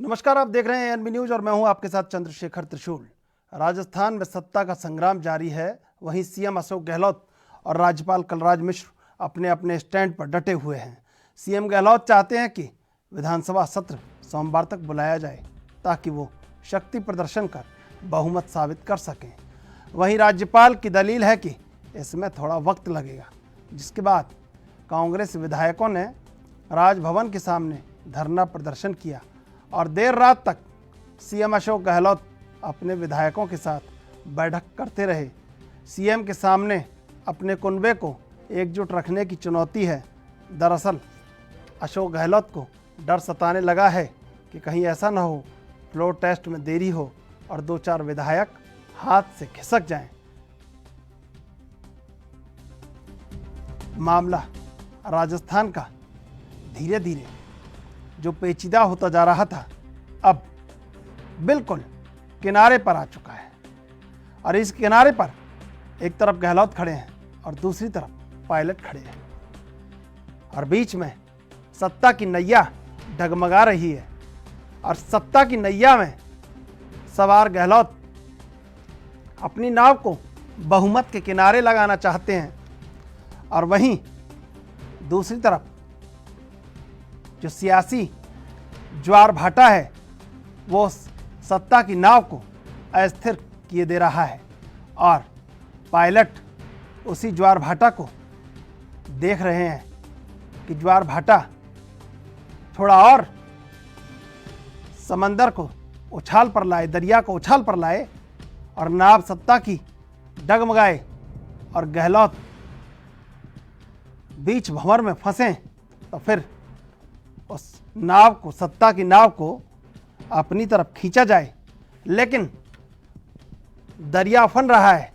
नमस्कार, आप देख रहे हैं एनबी न्यूज और मैं हूं आपके साथ चंद्रशेखर त्रिशूल। राजस्थान में सत्ता का संग्राम जारी है। वहीं सीएम अशोक गहलोत और राज्यपाल कलराज मिश्र अपने अपने स्टैंड पर डटे हुए हैं। सीएम गहलोत चाहते हैं कि विधानसभा सत्र सोमवार तक बुलाया जाए ताकि वो शक्ति प्रदर्शन कर बहुमत साबित कर सकें। वहीं राज्यपाल की दलील है कि इसमें थोड़ा वक्त लगेगा, जिसके बाद कांग्रेस विधायकों ने राजभवन के सामने धरना प्रदर्शन किया और देर रात तक सीएम अशोक गहलोत अपने विधायकों के साथ बैठक करते रहे। सीएम के सामने अपने कुनबे को एकजुट रखने की चुनौती है। दरअसल अशोक गहलोत को डर सताने लगा है कि कहीं ऐसा न हो फ्लोर टेस्ट में देरी हो और 2-4 विधायक हाथ से खिसक जाएं। मामला राजस्थान का धीरे धीरे जो पेचीदा होता जा रहा था, अब बिल्कुल किनारे पर आ चुका है। और इस किनारे पर एक तरफ गहलोत खड़े हैं और दूसरी तरफ पायलट खड़े हैं और बीच में सत्ता की नैया डगमगा रही है। और सत्ता की नैया में सवार गहलोत अपनी नाव को बहुमत के किनारे लगाना चाहते हैं और वहीं दूसरी तरफ जो सियासी ज्वार भाटा है वो सत्ता की नाव को अस्थिर किए दे रहा है और पायलट उसी ज्वार भाटा को देख रहे हैं कि ज्वार भाटा थोड़ा और समंदर को उछाल पर लाए, दरिया को उछाल पर लाए और नाव सत्ता की डगमगाए और गहलोत बीच भंवर में फंसे तो फिर उस नाव को, सत्ता की नाव को अपनी तरफ खींचा जाए। लेकिन दरिया उफन रहा है,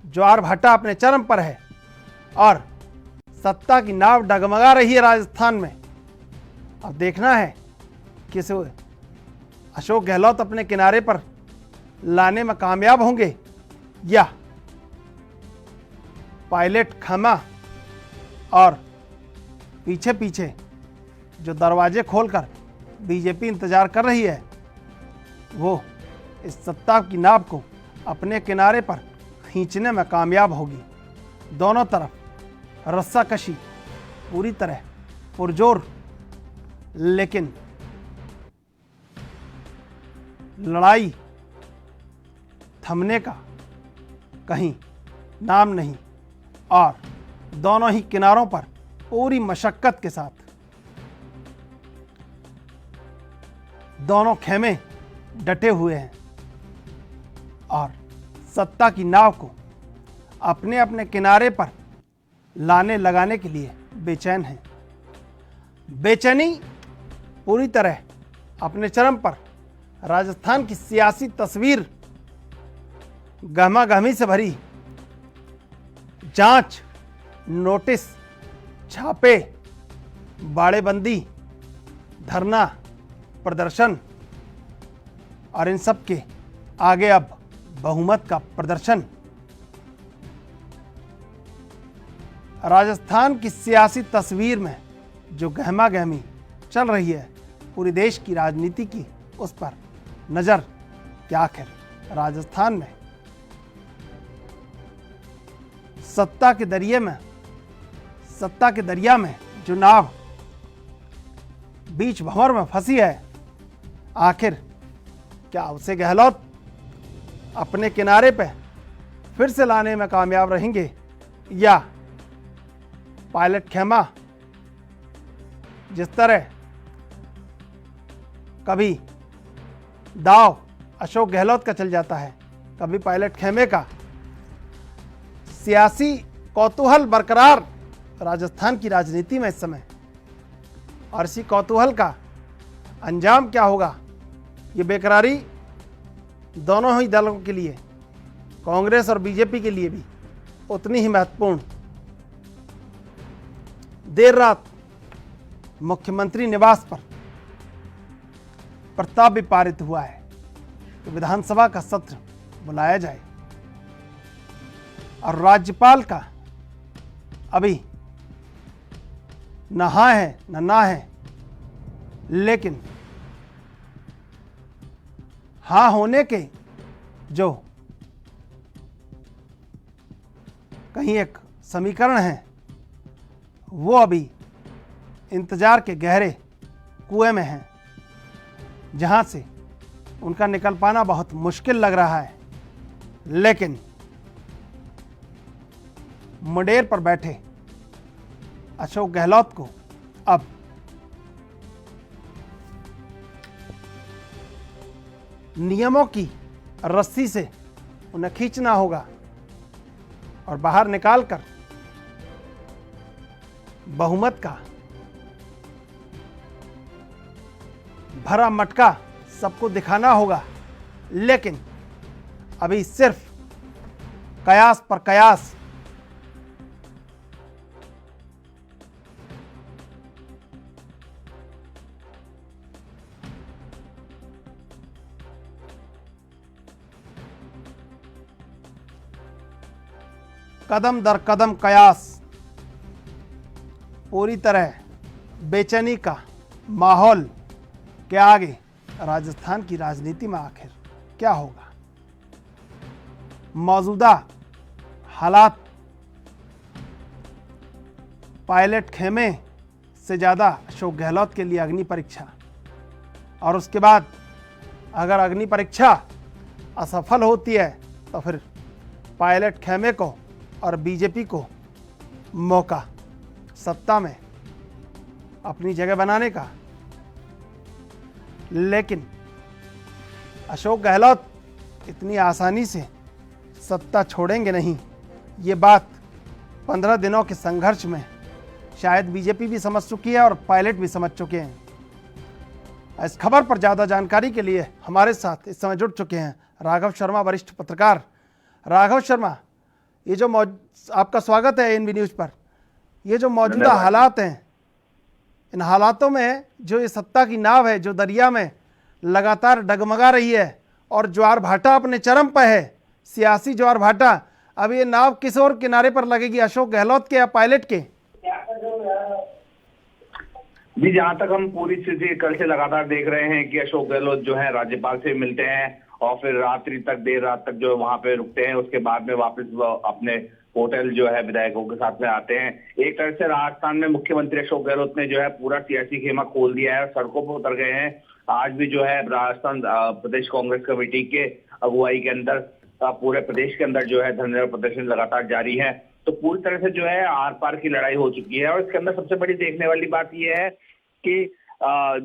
ज्वार भाटा अपने चरम पर है और सत्ता की नाव डगमगा रही है राजस्थान में। अब देखना है कि इसे अशोक गहलोत अपने किनारे पर लाने में कामयाब होंगे या पायलट खमा और पीछे पीछे जो दरवाजे खोलकर बीजेपी इंतजार कर रही है वो इस सत्ता की नाव को अपने किनारे पर खींचने में कामयाब होगी। दोनों तरफ रस्साकशी पूरी तरह पुरजोर, लेकिन लड़ाई थमने का कहीं नाम नहीं और दोनों ही किनारों पर पूरी मशक्कत के साथ दोनों खेमे डटे हुए हैं और सत्ता की नाव को अपने अपने किनारे पर लाने लगाने के लिए बेचैन हैं। बेचैनी पूरी तरह अपने चरम पर। राजस्थान की सियासी तस्वीर गहमागहमी से भरी। जांच, नोटिस, छापे, बाड़ेबंदी, धरना प्रदर्शन और इन सब के आगे अब बहुमत का प्रदर्शन। राजस्थान की सियासी तस्वीर में जो गहमागहमी चल रही है, पूरी देश की राजनीति की उस पर नजर कि आखिर राजस्थान में सत्ता के दरिया में जो नाव बीच भंवर में फंसी है, आखिर क्या उसे गहलोत अपने किनारे पे फिर से लाने में कामयाब रहेंगे या पायलट खेमा जिस तरह कभी दाव अशोक गहलोत का चल जाता है, कभी पायलट खेमे का। सियासी कौतूहल बरकरार राजस्थान की राजनीति में इस समय, और इसी कौतूहल का अंजाम क्या होगा, ये बेकरारी दोनों ही दलों के लिए, कांग्रेस और बीजेपी के लिए भी उतनी ही महत्वपूर्ण। देर रात मुख्यमंत्री निवास पर प्रस्ताव भी पारित हुआ है कि विधानसभा का सत्र बुलाया जाए और राज्यपाल का अभी न हाँ है न ना है, लेकिन हाँ होने के जो कहीं एक समीकरण है, वो अभी इंतजार के गहरे कुएं में हैं, जहां से उनका निकल पाना बहुत मुश्किल लग रहा है। लेकिन मुंडेर पर बैठे अशोक गहलोत को अब नियमों की रस्सी से उन्हें खींचना होगा और बाहर निकालकर बहुमत का भरा मटका सबको दिखाना होगा। लेकिन अभी सिर्फ कयास पर कयास, कदम दर कदम कयास, पूरी तरह बेचैनी का माहौल के आगे राजस्थान की राजनीति में आखिर क्या होगा। मौजूदा हालात पायलट खेमे से ज़्यादा अशोक गहलोत के लिए अग्नि परीक्षा, और उसके बाद अगर अग्नि परीक्षा असफल होती है तो फिर पायलट खेमे को और बीजेपी को मौका सत्ता में अपनी जगह बनाने का। लेकिन अशोक गहलोत इतनी आसानी से सत्ता छोड़ेंगे नहीं, ये बात 15 दिनों के संघर्ष में शायद बीजेपी भी समझ चुकी है और पायलट भी समझ चुके हैं। इस खबर पर ज़्यादा जानकारी के लिए हमारे साथ इस समय जुड़ चुके हैं राघव शर्मा, वरिष्ठ पत्रकार। राघव शर्मा, ये जो आपका स्वागत है एएनबी न्यूज़ पर। ये जो मौजूदा हालात हैं, इन हालातों में जो ये सत्ता की नाव है, जो दरिया में लगातार डगमगा रही है और ज्वार भाटा अपने चरम पर है, सियासी ज्वार भाटा, अब ये नाव किस और किनारे पर लगेगी, अशोक गहलोत के या पायलट के? जी, जहां तक हम पूरी स्थिति कल से लगातार देख रहे हैं कि अशोक गहलोत जो है राज्यपाल से मिलते हैं और फिर रात्रि तक, देर रात तक जो वहां पे रुकते हैं, उसके बाद में वापस अपने होटल जो है विधायकों के साथ में आते हैं। एक तरह से राजस्थान में मुख्यमंत्री अशोक गहलोत ने जो है पूरा सियासी खेमा खोल दिया है, सड़कों पर उतर गए हैं। आज भी जो है राजस्थान प्रदेश कांग्रेस कमेटी के अगुवाई के अंदर पूरे प्रदेश के अंदर जो है धरने प्रदर्शन लगातार जारी है। तो पूरी तरह से जो है आर पार की लड़ाई हो चुकी है। और इसके अंदर सबसे बड़ी देखने वाली बात यह है कि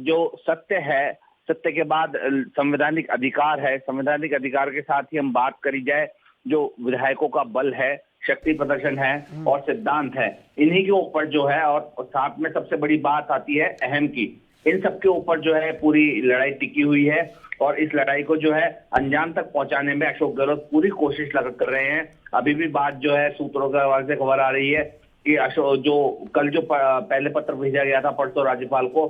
जो सत्य है, सत्य के बाद संवैधानिक अधिकार है, संवैधानिक अधिकार के साथ ही हम बात करी जाए जो विधायकों का बल है, शक्ति प्रदर्शन है और सिद्धांत है, इन्हीं के ऊपर जो है, और साथ में सबसे बड़ी बात आती है अहम की, इन सब के ऊपर जो है पूरी लड़ाई टिकी हुई है। और इस लड़ाई को जो है अंजाम तक पहुंचाने में अशोक गहलोत पूरी कोशिश कर रहे हैं। अभी भी बात जो है सूत्रों के हवाले से खबर आ रही है कि अशोक जो कल जो पहले पत्र भेजा गया था परसों राज्यपाल को,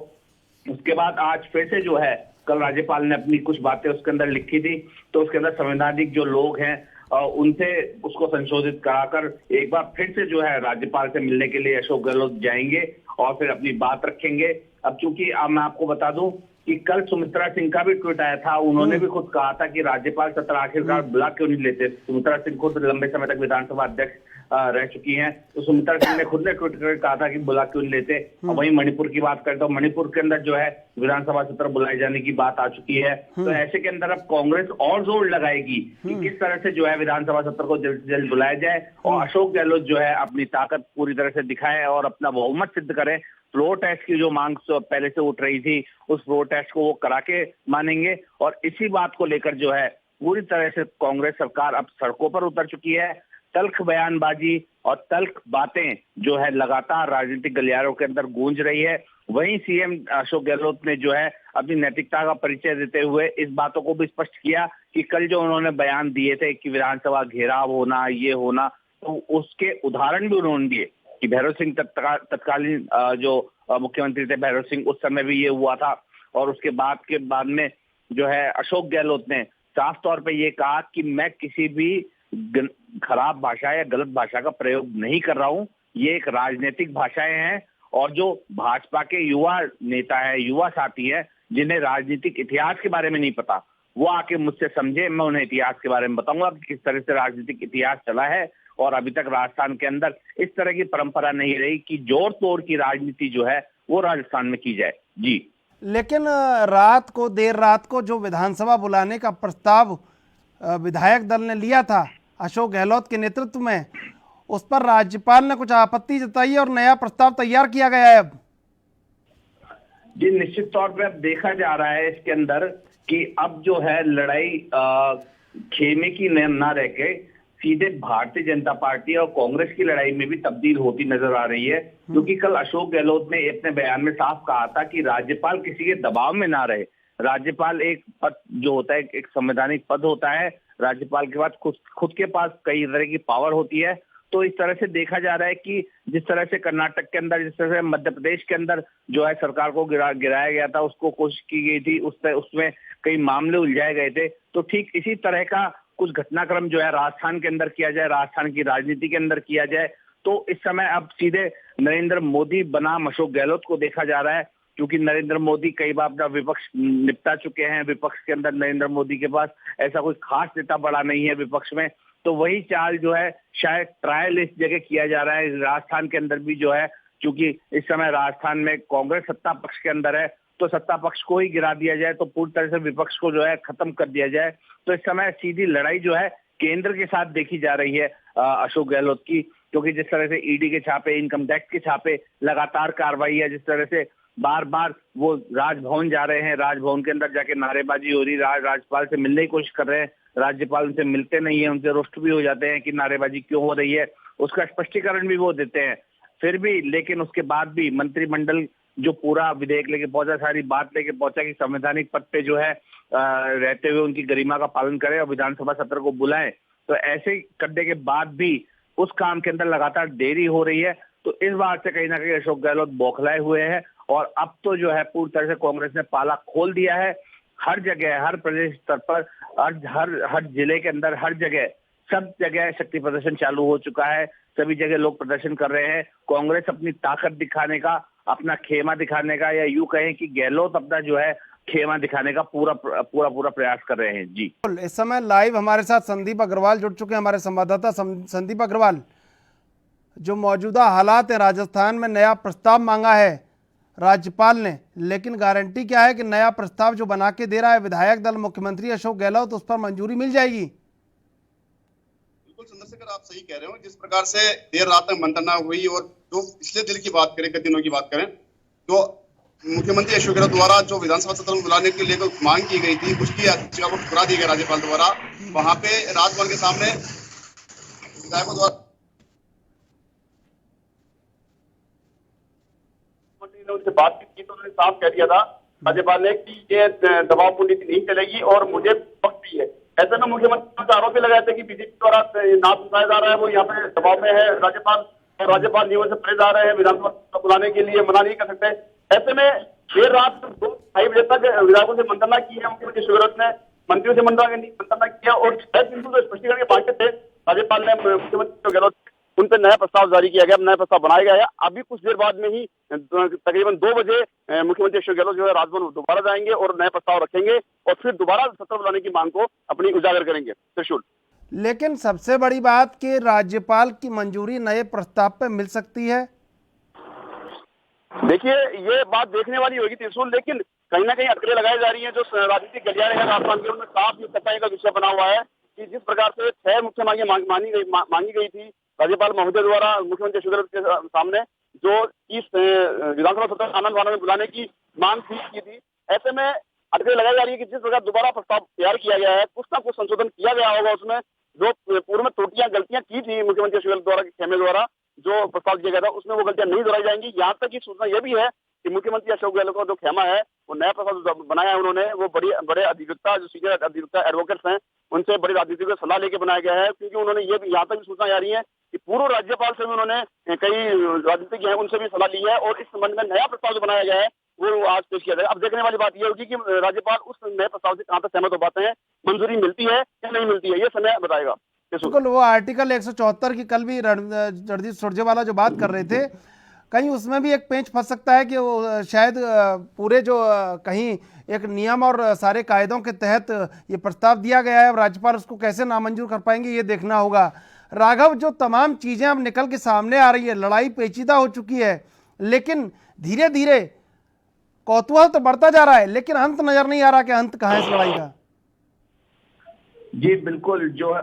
उसके बाद आज फिर से जो है कल राज्यपाल ने अपनी कुछ बातें उसके अंदर लिखी थी। तो उसके अंदर संवैधानिक जो लोग हैं उनसे उसको संशोधित कराकर एक बार फिर से जो है राज्यपाल से मिलने के लिए अशोक गहलोत जाएंगे और फिर अपनी बात रखेंगे। अब चूंकि मैं आपको बता दूं कि कल सुमित्रा सिंह का भी ट्वीट आया था, उन्होंने भी खुद कहा था कि राज्यपाल सत्र आखिरकार बुला क्यों नहीं लेते। सुमित्रा सिंह खुद लंबे समय तक विधानसभा अध्यक्ष रह चुकी हैं, तो सुमित्रा सिंह ने खुद ने ट्वीट कर कहा था कि बुला क्यों नहीं लेते। और वहीं मणिपुर की बात करें तो मणिपुर के अंदर जो है विधानसभा सत्र बुलाए जाने की बात आ चुकी है। तो ऐसे के अंदर अब कांग्रेस और जोर लगाएगी कि किस तरह से जो है विधानसभा सत्र को जल्द से जल्द बुलाया जाए और अशोक गहलोत जो है अपनी ताकत पूरी तरह से दिखाए और अपना बहुमत सिद्ध करे। फ्लोर टेस्ट की जो मांग पहले से उठ रही थी, उस फ्लोर टेस्ट को वो करा के मानेंगे। और इसी बात को लेकर जो है पूरी तरह से कांग्रेस सरकार अब सड़कों पर उतर चुकी है। तल्ख बयानबाजी और तल्ख बातें जो है लगातार राजनीतिक गलियारों के अंदर गूंज रही है। वहीं सीएम अशोक गहलोत ने जो है अपनी नैतिकता का परिचय देते हुए इस बातों को भी स्पष्ट किया कि कल जो उन्होंने बयान दिए थे कि विधानसभा घेराव होना, ये होना, तो उसके उदाहरण भी उन्होंने दिए कि भैरव सिंह तत्कालीन जो मुख्यमंत्री थे भैरव सिंह, उस समय भी ये हुआ था। और उसके बाद में जो है अशोक गहलोत ने साफ तौर पे ये कहा कि मैं किसी भी खराब भाषा या गलत भाषा का प्रयोग नहीं कर रहा हूं, ये एक राजनीतिक भाषाएं हैं। और जो भाजपा के युवा नेता है, युवा साथी है, जिन्हें राजनीतिक इतिहास के बारे में नहीं पता, वो आके मुझसे समझे, मैं उन्हें इतिहास के बारे में बताऊंगा कि किस तरह से राजनीतिक इतिहास चला है। और अभी तक राजस्थान के अंदर इस तरह की परंपरा नहीं रही कि जोड़ तोड़ की राजनीति जो है वो राजस्थान में की जाए। जी, लेकिन देर रात को जो विधानसभा बुलाने का प्रस्ताव विधायक दल ने लिया था अशोक गहलोत के नेतृत्व में, उस पर राज्यपाल ने कुछ आपत्ति जताई है और नया प्रस्ताव तैयार किया गया है अब। जी, निश्चित तौर पे अब देखा जा रहा है इसके अंदर कि अब जो है लड़ाई खेमे की न रह के सीधे भारतीय जनता पार्टी और कांग्रेस की लड़ाई में भी तब्दील होती नजर आ रही है। क्योंकि कल अशोक गहलोत ने अपने बयान में साफ कहा था कि राज्यपाल किसी के दबाव में ना रहे। राज्यपाल एक पद जो होता है, एक संवैधानिक पद होता है। राज्यपाल के पास खुद के पास कई तरह की पावर होती है। तो इस तरह से देखा जा रहा है कि जिस तरह से कर्नाटक के अंदर, जिस तरह से मध्य प्रदेश के अंदर जो है सरकार को गिराया गया था, उसको कोशिश की गई थी, उसमें कई मामले उलझाए गए थे। तो ठीक इसी तरह का कुछ घटनाक्रम जो है राजस्थान के अंदर किया जाए, राजस्थान की राजनीति के अंदर किया जाए। तो इस समय अब सीधे नरेंद्र मोदी बनाम अशोक गहलोत को देखा जा रहा है। क्योंकि नरेंद्र मोदी कई बार अपना विपक्ष निपटा चुके हैं। विपक्ष के अंदर नरेंद्र मोदी के पास ऐसा कोई खास नेता बड़ा नहीं है विपक्ष में। तो वही चाल जो है शायद ट्रायल इस जगह किया जा रहा है राजस्थान के अंदर भी जो है। क्योंकि इस समय राजस्थान में कांग्रेस सत्ता पक्ष के अंदर है, तो सत्ता पक्ष को ही गिरा दिया जाए, तो पूरी तरह से विपक्ष को जो है खत्म कर दिया जाए। तो इस समय सीधी लड़ाई जो है केंद्र के साथ देखी जा रही है अशोक गहलोत की। क्योंकि जिस तरह से ईडी के छापे, इनकम टैक्स के छापे, लगातार कार्रवाई है, जिस तरह से बार बार वो राजभवन जा रहे हैं, राजभवन के अंदर जाके नारेबाजी हो रही, राज्यपाल से मिलने की कोशिश कर रहे हैं, राज्यपाल उनसे मिलते नहीं है, उनसे रुष्ट भी हो जाते हैं कि नारेबाजी क्यों हो रही है, उसका स्पष्टीकरण भी वो देते हैं। फिर भी लेकिन उसके बाद भी मंत्रिमंडल जो पूरा विधेयक लेके पहुंचा, सारी बात लेके पहुंचा कि संवैधानिक पद पे जो है रहते हुए उनकी गरिमा का पालन करें और विधानसभा सत्र को बुलाएं। तो ऐसे करने के बाद भी उस काम के अंदर लगातार देरी हो रही है। तो इस बात से कहीं ना कहीं अशोक गहलोत बौखलाए हुए हैं। और अब तो जो है पूरी तरह से कांग्रेस ने पाला खोल दिया है। हर जगह, हर प्रदेश स्तर पर, हर जिले के अंदर, हर जगह, सब जगह शक्ति प्रदर्शन चालू हो चुका है। सभी जगह लोग प्रदर्शन कर रहे हैं। कांग्रेस अपनी ताकत दिखाने का, अपना खेमा दिखाने का, या यूं कहें कि गहलोत अपना जो है खेमा दिखाने का पूरा प्रयास कर रहे हैं। जी, इस समय लाइव हमारे साथ संदीप अग्रवाल जुड़ चुके हैं, हमारे संवाददाता। संदीप अग्रवाल, जो मौजूदा हालात है, राजस्थान में नया प्रस्ताव मांगा है राज्यपाल ने, लेकिन गारंटी क्या है कि नया प्रस्ताव जो बना के दे रहा है विधायक दल, मुख्यमंत्री अशोक गहलोत, उस पर मंजूरी मिल जाएगी? बिल्कुल चंद्रशेखर, आप सही कह रहे हो। जिस प्रकार से देर रात तक मंत्रणा हुई और जो पिछले दिन की बात करें, दिनों की बात करें, तो मुख्यमंत्री अशोक गहलोत द्वारा जो विधानसभा सत्र में बुलाने के लिए मांग की गई थी, उसकी याचिका को ठुकरा दिया गया राज्यपाल द्वारा। वहां पे राजभवन के सामने विधायकों द्वारा उनसे बात की तो उन्होंने साफ कह दिया था राज्यपाल ने कि ये दबाव नीति नहीं चलेगी और मुझे वक्त भी है। ऐसे में मुख्यमंत्री का आरोप भी लगाया था कि बीजेपी द्वारा नाम उठाया जा रहा है, वो यहाँ पे दबाव में है राज्यपाल, और राज्यपाल नियमों से परे जा रहे हैं, विधानसभा बुलाने के लिए मना नहीं कर सकते। ऐसे में देर रात 2-2:30 बजे तक विधायकों से मंत्रणा की है मुख्यमंत्री अशोक गहलोत ने, मंत्रियों से मंत्रणा किया और बिल्कुल स्पष्टीकरण के मांगते थे राज्यपाल ने। मुख्यमंत्री अशोक गहलोत उन पर नया प्रस्ताव जारी किया गया, नया प्रस्ताव बनाया गया है। अभी कुछ देर बाद में ही तकरीबन 2 बजे मुख्यमंत्री अशोक गहलोत जो है राजभवन दोबारा जाएंगे और नया प्रस्ताव रखेंगे और फिर दोबारा सत्र बुलाने की मांग को अपनी उजागर करेंगे। त्रिशूल, लेकिन सबसे बड़ी बात कि राज्यपाल की मंजूरी नए प्रस्ताव पे मिल सकती है। देखिए, ये बात देखने वाली होगी त्रिशूल, लेकिन कहीं ना कहीं अटकलें लगाई जा रही है। जो राजनीतिक गलियारे हैं राजस्थान के, उनमें साफ सफाई का विषय बना हुआ है कि जिस प्रकार से 6 मुख्य मांगी गई थी राज्यपाल महोदय द्वारा मुख्यमंत्री अशोक गहलोत के सामने, जो इस विधानसभा सत्र आनंद वानंद में बुलाने की मांग की थी। ऐसे में अटकलें लगाई जा रही है कि जिस प्रकार दोबारा प्रस्ताव तैयार किया गया है, कुछ ना कुछ संशोधन किया गया होगा उसमें। जो पूर्व में त्रुटियां, गलतियां की थी मुख्यमंत्री अशोक गहलोत द्वारा, खेमे द्वारा जो प्रस्ताव किया गया था, उसमें वो गलतियां नहीं दोहराई जाएंगी। यहाँ तक की सूचना यह भी है कि मुख्यमंत्री अशोक गहलोत का जो खेमा है, वो नया प्रस्ताव बनाया है उन्होंने, वो बड़े अधिवक्ता, जो सीनियर अधिवक्ता एडवोकेट्स हैं, उनसे बड़ी राजनीतिक सलाह लेके बनाया गया है। क्योंकि उन्होंने ये भी यहाँ तक भी सूचना आ रही है कि पूर्व राज्यपाल से भी उन्होंने, कई राजनीतिज्ञ हैं, उनसे भी सलाह ली है और इस संबंध में नया प्रस्ताव जो बनाया गया है वो आज पेश किया जाएगा। अब देखने वाली बात यह होगी कि राज्यपाल उस नए प्रस्ताव से कहां तक सहमत हो पाते हैं, मंजूरी मिलती है या नहीं मिलती है, ये समय बताएगा। बिल्कुल, वो आर्टिकल 174 की कल भी रणदीप सुरजेवाला जो बात कर रहे थे, कहीं उसमें भी एक पेंच फंस सकता है कि वो शायद पूरे जो कहीं एक नियम और सारे कायदों के तहत ये प्रस्ताव दिया गया है, अब राज्यपाल उसको कैसे नामंजूर कर पाएंगे ये देखना होगा। राघव, जो तमाम चीजें अब निकल के सामने आ रही है, लड़ाई पेचीदा हो चुकी है, लेकिन धीरे धीरे कौतूहल तो बढ़ता जा रहा है, लेकिन अंत नजर नहीं आ रहा कि अंत कहाँ है इस लड़ाई का। जी बिल्कुल, जो है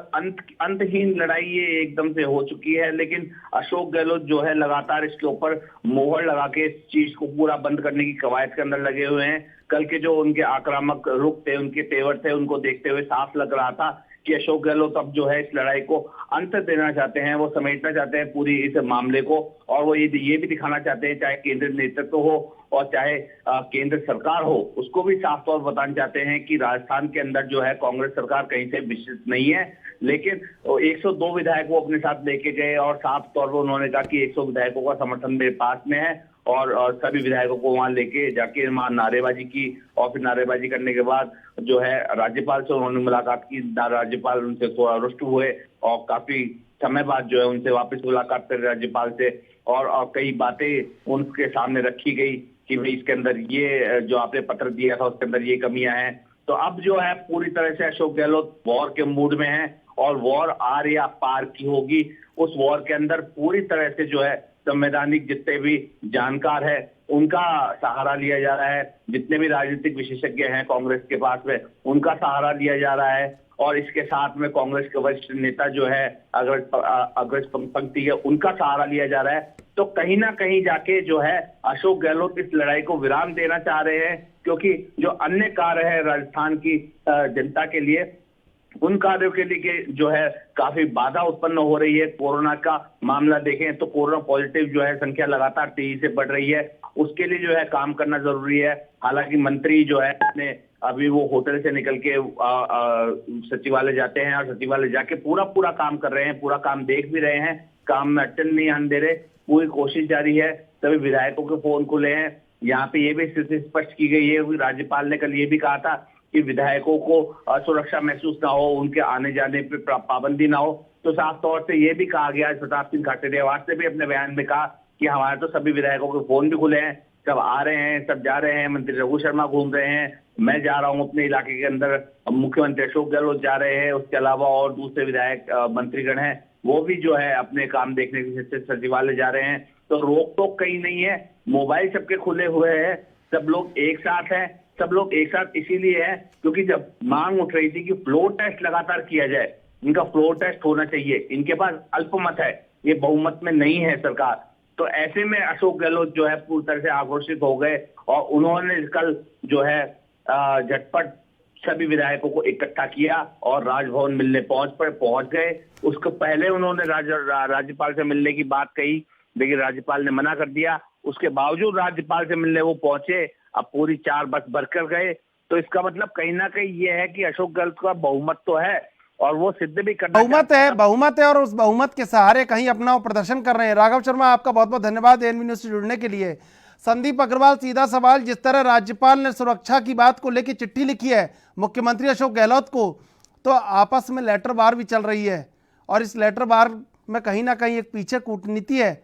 अंतहीन लड़ाई ये एकदम से हो चुकी है, लेकिन अशोक गहलोत जो है लगातार इसके ऊपर मोहर लगा के इस चीज को पूरा बंद करने की कवायद के अंदर लगे हुए हैं। कल के जो उनके आक्रामक रुख थे, उनके तेवर थे, उनको देखते हुए साफ लग रहा था कि अशोक गहलोत अब जो है इस लड़ाई को अंत देना चाहते हैं, वो समेटना चाहते हैं पूरी इस मामले को, और वो ये भी दिखाना चाहते हैं, चाहे केंद्र नेतृत्व हो और चाहे केंद्र सरकार हो, उसको भी साफ तौर पर बताना चाहते हैं कि राजस्थान के अंदर जो है कांग्रेस सरकार कहीं से विचलित नहीं है। लेकिन 102 विधायक वो अपने साथ लेके गए और साफ तौर पर उन्होंने कहा कि 100 विधायकों का समर्थन मेरे पास में है, और सभी विधायकों को वहां लेके जाके वहां नारेबाजी की, और फिर नारेबाजी करने के बाद जो है राज्यपाल से उन्होंने मुलाकात की। राज्यपाल उनसे थोड़ा रुष्ट हुए और काफी समय बाद जो है उनसे वापस मुलाकात कर राज्यपाल से, और कई बातें उनके सामने रखी गई कि भाई इसके अंदर ये जो आपने पत्र दिया था उसके अंदर ये कमियां हैं। तो अब जो है पूरी तरह से अशोक गहलोत वॉर के मूड में है, और वॉर आर या पार की होगी। उस वॉर के अंदर पूरी तरह से जो है संवैधानिक जितने भी जानकार है उनका सहारा लिया जा रहा है, जितने भी राजनीतिक विशेषज्ञ हैं कांग्रेस के पास में उनका सहारा लिया जा रहा है, और इसके साथ में कांग्रेस के वरिष्ठ नेता जो है अग्रज पंक्ति है उनका सहारा लिया जा रहा है। तो कहीं ना कहीं जाके जो है अशोक गहलोत इस लड़ाई को विराम देना चाह रहे हैं, क्योंकि जो अन्य कार्य है राजस्थान की जनता के लिए, उन कार्यों के लिए जो है काफी बाधा उत्पन्न हो रही है। कोरोना का मामला देखें तो कोरोना पॉजिटिव जो है संख्या लगातार तेजी से बढ़ रही है, उसके लिए जो है काम करना जरूरी है। हालांकि मंत्री जो है अपने अभी वो होटल से निकल के सचिवालय जाते हैं, और सचिवालय जाके पूरा काम कर रहे हैं, पूरा काम देख भी रहे हैं, काम में अटकन नहीं आने दे रहे, पूरी कोशिश जारी है। सभी विधायकों के फोन खुले हैं। यहाँ पे ये भी स्थिति स्पष्ट की गई है, राज्यपाल ने कल ये भी कहा था कि विधायकों को असुरक्षा महसूस ना हो, उनके आने जाने पे पाबंदी ना हो। तो साफ तौर से ये भी कहा गया, प्रताप सिंह खाचरियावास ने भी अपने बयान में कहा कि हमारे तो सभी विधायकों के फोन भी खुले हैं, सब आ रहे हैं, सब जा रहे हैं। मंत्री रघु शर्मा घूम रहे हैं, मैं जा रहा हूं अपने इलाके के अंदर, मुख्यमंत्री अशोक गहलोत जा रहे हैं, उसके अलावा और दूसरे विधायक मंत्रीगण हैं वो भी जो है अपने काम देखने के लिए सचिवालय जा रहे हैं। तो रोक टोक कहीं नहीं है, मोबाइल सबके खुले हुए हैं, सब लोग एक साथ हैं। सब लोग एक साथ इसीलिए है क्योंकि जब मांग उठ रही थी कि फ्लोर टेस्ट लगातार किया जाए, इनका फ्लोर टेस्ट होना चाहिए, इनके पास अल्पमत है, ये बहुमत में नहीं है सरकार। तो ऐसे में अशोक गहलोत जो है पूरी तरह से आक्रोशित हो गए, और उन्होंने कल जो है झटपट सभी विधायकों को इकट्ठा किया और राजभवन मिलने पहुंच गए। उसको पहले उन्होंने राज्यपाल से मिलने की बात कही, लेकिन राज्यपाल ने मना कर दिया। उसके बावजूद राज्यपाल से मिलने वो पहुंचे, अब पूरी 4 बस भरकर गए। तो इसका मतलब कहीं ना कहीं ये है कि अशोक गहलोत का बहुमत तो है और वो सिद्ध भी करना बहुमत है और उस बहुमत के सहारे कहीं अपना वो प्रदर्शन कर रहे हैं। राघव शर्मा, आपका बहुत बहुत धन्यवाद एएनबी न्यूज़ से जुड़ने के लिए। संदीप अग्रवाल, सीधा सवाल, जिस तरह राज्यपाल ने सुरक्षा की बात को लेकर चिट्ठी लिखी है मुख्यमंत्री अशोक गहलोत को, तो आपस में लेटर बार भी चल रही है, और इस लेटर बार में कहीं ना कहीं एक पीछे कूटनीति है,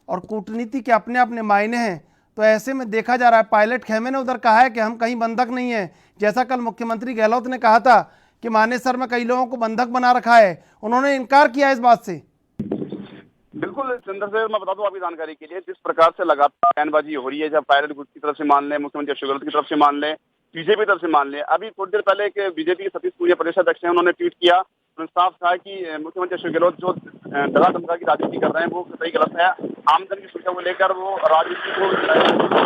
और कूटनीति के अपने अपने मायने हैं। तो ऐसे में देखा जा रहा है, पायलट खेमे ने उधर कहा है कि हम कहीं बंधक नहीं है, जैसा कल मुख्यमंत्री गहलोत ने कहा था कि मानेसर में कई लोगों को बंधक बना रखा है, उन्होंने इनकार किया इस बात से। बिल्कुल चंद्रशेखर, मैं बता दूं आपकी जानकारी के लिए, जिस प्रकार से लगातार बयानबाजी हो रही है, जब पायलट ग्रुप की तरफ से मान लें, मुख्यमंत्री अशोक गहलोत की तरफ से मान लें, बीजेपी तरफ से मान लें। अभी थोड़ी देर पहले एक बीजेपी के सतीश पूनिया प्रदेश अध्यक्ष हैं, उन्होंने ट्वीट किया, उन्होंने साफ कहा कि मुख्यमंत्री अशोक गहलोत जो दगा धमका की राजनीति कर रहे हैं वो सही गलत है। आमदन की सुविधा को लेकर वो राजनीति को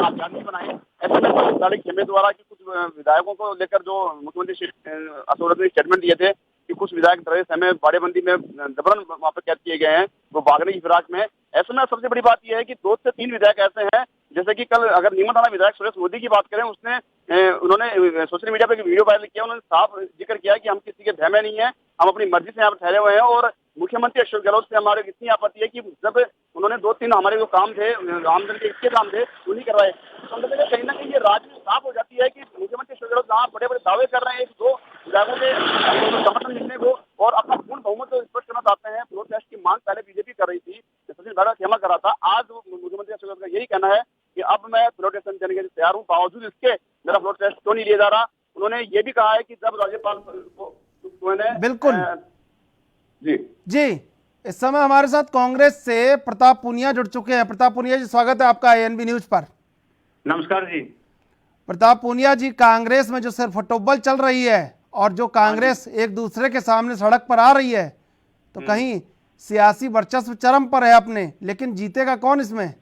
आजादी बनाए। ऐसे में पायलट खेमे द्वारा की कुछ विधायकों को लेकर जो मुख्यमंत्री अशोक गहलोत ने स्टेटमेंट दिए थे कि कुछ विधायक तरह समय बाड़ेबंदी में जबरन वहां पर कैद किए गए हैं, वो भागने की फिराक में। ऐसे में सबसे बड़ी बात यह है कि 2 से 3 विधायक ऐसे हैं, जैसे कि कल अगर नीमच थाना विधायक सुरेश मोदी की बात करें, उन्होंने सोशल मीडिया पर वीडियो वायरल किया, उन्होंने साफ जिक्र किया कि हम किसी के भय में नहीं है, हम अपनी मर्जी से यहाँ पर ठहरे हुए हैं, और मुख्यमंत्री अशोक गहलोत से हमारे इतनी आपत्ति है कि जब उन्होंने 2-3 हमारे जो काम थे, आमदन के इसके काम थे, वो नहीं करवाए। तो कहीं ना कहीं ये राजनीति साफ हो जाती है कि मुख्यमंत्री अशोक गहलोत जहाँ बड़े बड़े दावे कर रहे हैं 1-2 विधायकों के समर्थन मिलने को और अपना पूर्ण बहुमत स्पष्ट करना चाहते हैं। फ्लोर टेस्ट की मांग पहले बीजेपी कर रही थी, सचिन खेमा कर रहा था, आज मुख्यमंत्री अशोक गहलोत का यही कहना है कि अब मैं फ्लोर टेस्ट देने के लिए तैयार हूँ, बावजूद इसके मेरा फ्लोर टेस्ट क्यों नहीं लिया जा रहा। उन्होंने ये भी कहा है कि जब राज्यपाल बिल्कुल जी जी। इस समय हमारे साथ कांग्रेस से प्रताप पूनिया जुड़ चुके हैं। प्रताप पूनिया जी, स्वागत है आपका ANB न्यूज पर। नमस्कार जी। प्रताप पूनिया जी, कांग्रेस में जो सिर्फ फटोबल चल रही है और जो कांग्रेस एक दूसरे के सामने सड़क पर आ रही है, तो कहीं सियासी वर्चस्व चरम पर है अपने, लेकिन जीतेगा कौन इसमें?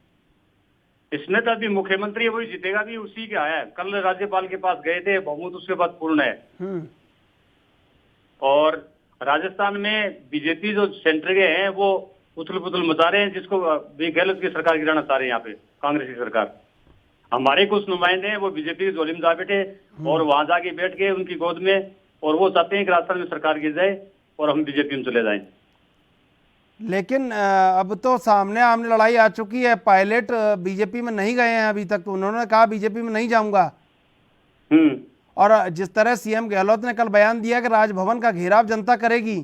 इसमें तो अभी मुख्यमंत्री वही जीतेगा, भी उसी का है। कल राज्यपाल के पास गए थे, बहुमत उसके पास पूर्ण है। और राजस्थान में बीजेपी जो सेंटर के हैं वो उथल पुथल मचा रहे हैं, जिसको भी गहलोत की सरकार गिराना चाह रहे हैं। यहाँ पे कांग्रेस की सरकार, हमारे कुछ नुमाइंदे हैं वो बीजेपी की झोली में जा बैठे और वहां जाके बैठ गए उनकी गोद में, और वो चाहते हैं कि राजस्थान में सरकार गिर जाए और हम बीजेपी में चले जाएं। लेकिन अब तो सामने आमने लड़ाई आ चुकी है। पायलट बीजेपी में नहीं गए हैं अभी तक, उन्होंने कहा बीजेपी में नहीं जाऊंगा। और जिस तरह सीएम गहलोत ने कल बयान दिया कि राजभवन का घेराव जनता करेगी,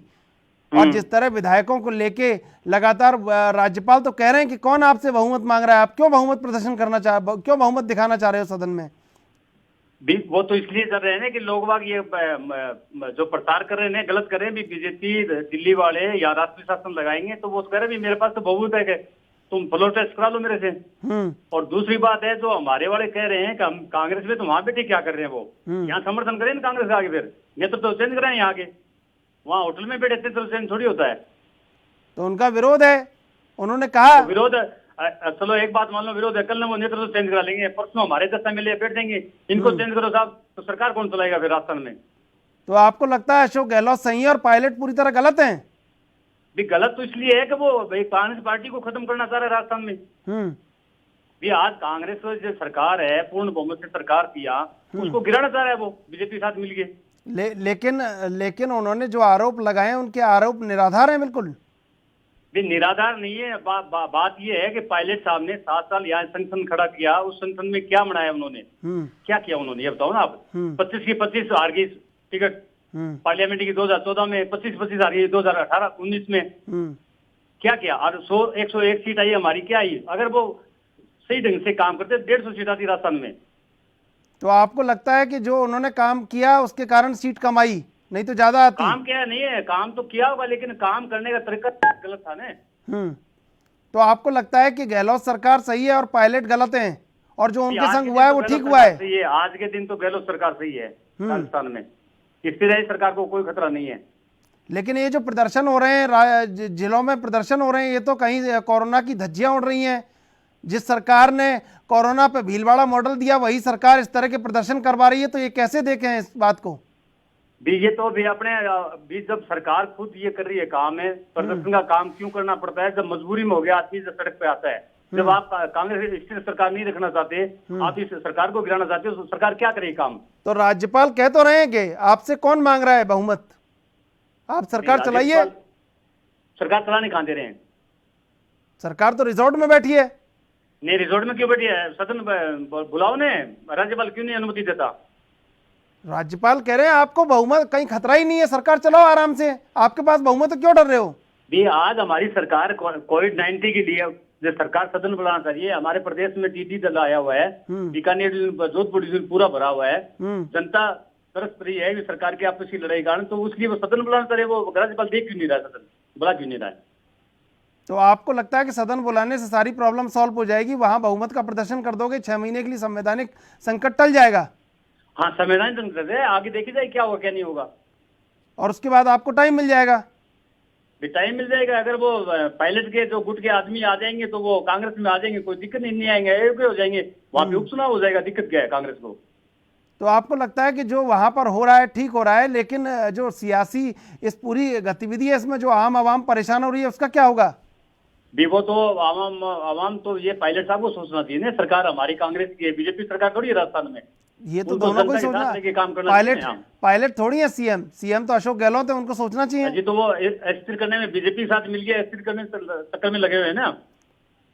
और जिस तरह विधायकों को लेके लगातार राज्यपाल तो कह रहे हैं कि कौन आपसे बहुमत मांग रहा है, आप क्यों बहुमत प्रदर्शन करना क्यों बहुमत दिखाना चाह रहे हो सदन में? वो तो इसलिए कर रहे हैं ना कि लोग बाग ये जो प्रचार कर रहे हैं गलत कर रहे हैं। बीजेपी दिल्ली वाले या राष्ट्रीय शासन लगाएंगे तो वो कह रहे हैं मेरे पास तो बहुमत है, तुम फ्लोर टेस्ट करा लो मेरे से। और दूसरी बात है, जो हमारे वाले कह रहे हैं कि हम कांग्रेस में, तो वहां बैठे क्या कर रहे हैं वो? यहाँ समर्थन करें ना कांग्रेस का आगे, फिर नेतृत्व तो चेंज करें यहाँ के। वहाँ होटल में बैठे थे तो चेंज थोड़ी होता है। तो उनका विरोध है, उन्होंने कहा। तो विरोध, चलो एक बात मान लो विरोध है, कल ना वो नेतृत्व चेंज करा लेंगे, परसों हमारे 10 MLA बैठ देंगे, इनको चेंज करो साहब, तो सरकार कौन चलाएगा फिर राजस्थान में? तो आपको लगता है अशोक गहलोत सही है और पायलट पूरी तरह गलत है? भी गलत तो इसलिए है कि वो कांग्रेस पार्टी को खत्म करना चाह रहे हैं राजस्थान में। भी आज कांग्रेस जो सरकार है, पूर्ण बहुमत से सरकार किया, उसको गिराना चाह रहा है वो बीजेपी के साथ मिलके। लेकिन उन्होंने जो आरोप लगाए उनके आरोप निराधार हैं बिल्कुल। भी निराधार नहीं है। बात ये है कि पायलट साहब ने 7 साल यहाँ संगठन खड़ा किया, उस संगठन में क्या बनाया उन्होंने, क्या किया उन्होंने, ये बताओ ना आप। 25 की 25 हार गई टिकट, पार्लियामेंट की 2014 में 25 हार गई, 2018-19 में क्या किया। और 101 सीट आई हमारी, क्या आई? अगर वो सही ढंग से काम करते 150 सीट आती राजस्थान में। तो आपको लगता है कि जो उन्होंने काम किया उसके कारण सीट कम आई, नहीं तो ज्यादा आती? काम किया नहीं है, काम तो किया होगा, लेकिन काम करने का तरीका गलत था ना। तो आपको लगता है कि गहलोत सरकार सही है और पायलट गलत हैं, और जो उनके संग हुआ है वो ठीक हुआ है? आज के दिन तो गहलोत सरकार सही है राजस्थान में, इससे सरकार को कोई खतरा नहीं है। लेकिन ये जो प्रदर्शन हो रहे हैं, जिलों में प्रदर्शन हो रहे हैं, ये तो कहीं कोरोना की धज्जियां उड़ रही हैं। जिस सरकार ने कोरोना पे भीलवाड़ा मॉडल दिया, वही सरकार इस तरह के प्रदर्शन करवा रही है, तो ये कैसे देखें इस बात को? भी ये तो भी अपने भी जब सरकार खुद ये कर रही है काम है, प्रदर्शन का काम क्यों करना पड़ता है? जब मजबूरी में हो गया आदमी जब सड़क पे आता है, जब आप कांग्रेस स्थिर सरकार नहीं रखना चाहते, आप इस सरकार को गिराना चाहते हो, तो सरकार क्या करेगी काम? तो राज्यपाल कह तो रहे हैं कि आपसे कौन मांग रहा है बहुमत, आप सरकार चलाइए। सरकार चलाने कहाँ दे रहे हैं? सरकार तो रिजॉर्ट में बैठी है। नहीं, रिजॉर्ट में क्यों बैठी है? सदन बुलाओ ने, राज्यपाल क्यों नहीं अनुमति देता? राज्यपाल कह रहे हैं आपको बहुमत, कहीं खतरा ही नहीं है, सरकार चलाओ आराम से, आपके पास बहुमत, तो क्यों डर रहे हो? भी आज हमारी सरकार कोविड-19 के लिए जो सरकार सदन बुलाना चाहिए। हमारे प्रदेश में टीडी दल आया हुआ है, बीकानेर जोधपुर डिवीजन पूरा भरा हुआ है, जनता तरस रही है कि सरकार की आपसी लड़ाई कारण, तो उसके लिए वो सदन बुलाना चाहिए। वो राज्यपाल देख क्यों नहीं रहा, सदन बुला क्यों नहीं रहा है? तो आपको लगता है कि सदन बुलाने से सारी प्रॉब्लम सॉल्व हो जाएगी, वहां बहुमत का प्रदर्शन कर दोगे, 6 महीने के लिए संवैधानिक संकट टल जाएगा? हाँ, संवैधानिक संकट है, आगे देखी जाए क्या होगा क्या नहीं होगा, और उसके बाद आपको टाइम मिल जाएगा। टाइम मिल जाएगा। अगर वो पायलट के जो गुट के आदमी आ जाएंगे तो वो कांग्रेस में आ जाएंगे, कोई दिक्कत नहीं आएंगे, एक हो जाएंगे, वहां पे उपचुनाव हो जाएगा, दिक्कत क्या है कांग्रेस को? तो आपको लगता है कि जो वहां पर हो रहा है ठीक हो रहा है, लेकिन जो सियासी इस पूरी गतिविधि है, इसमें जो आम परेशान हो रही है, उसका क्या होगा? भी वो तो आवाम तो ये पायलट साहब को सोचना चाहिए ना। सरकार हमारी कांग्रेस की है, बीजेपी सरकार थोड़ी है राजस्थान में। ये तो दोनों को ही सोचना, पायलट थोड़ी है सीएम तो अशोक गहलोत है, उनको सोचना चाहिए जी। तो वो स्थिर करने में बीजेपी के साथ मिल गया, स्थिर करने चक्कर में लगे हुए हैं ना।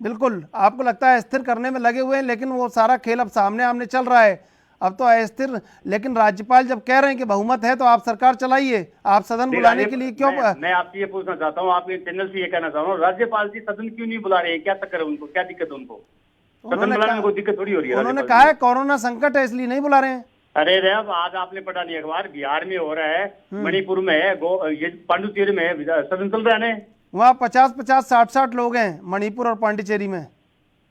बिल्कुल, आपको लगता है स्थिर करने में लगे हुए हैं, लेकिन वो सारा खेल अब सामने आमने चल रहा है, अब तो अस्थिर। लेकिन राज्यपाल जब कह रहे हैं कि बहुमत है तो आप सरकार चलाइए, आप सदन बुलाने के लिए क्यों? मैं आपसे ये पूछना चाहता हूँ, आपके चैनल से ये कहना चाह रहा हूँ, राज्यपाल जी सदन क्यों नहीं बुला रहे हैं? क्या चक्कर है उनको, क्या दिक्कत है उनको? सदन बुलाने में कोई दिक्कत थोड़ी हो रही है। उन्होंने कहा है कोरोना संकट है इसलिए नहीं बुला रहे हैं। अरे रे, अब आज आपने पढ़ा नहीं अखबार, बिहार में हो रहा है, मणिपुर में है, ये पांडुचेरी में है, सदन चल रहा है ना, वहाँ 50-50, 60-60 लोग हैं मणिपुर और पांडिचेरी में।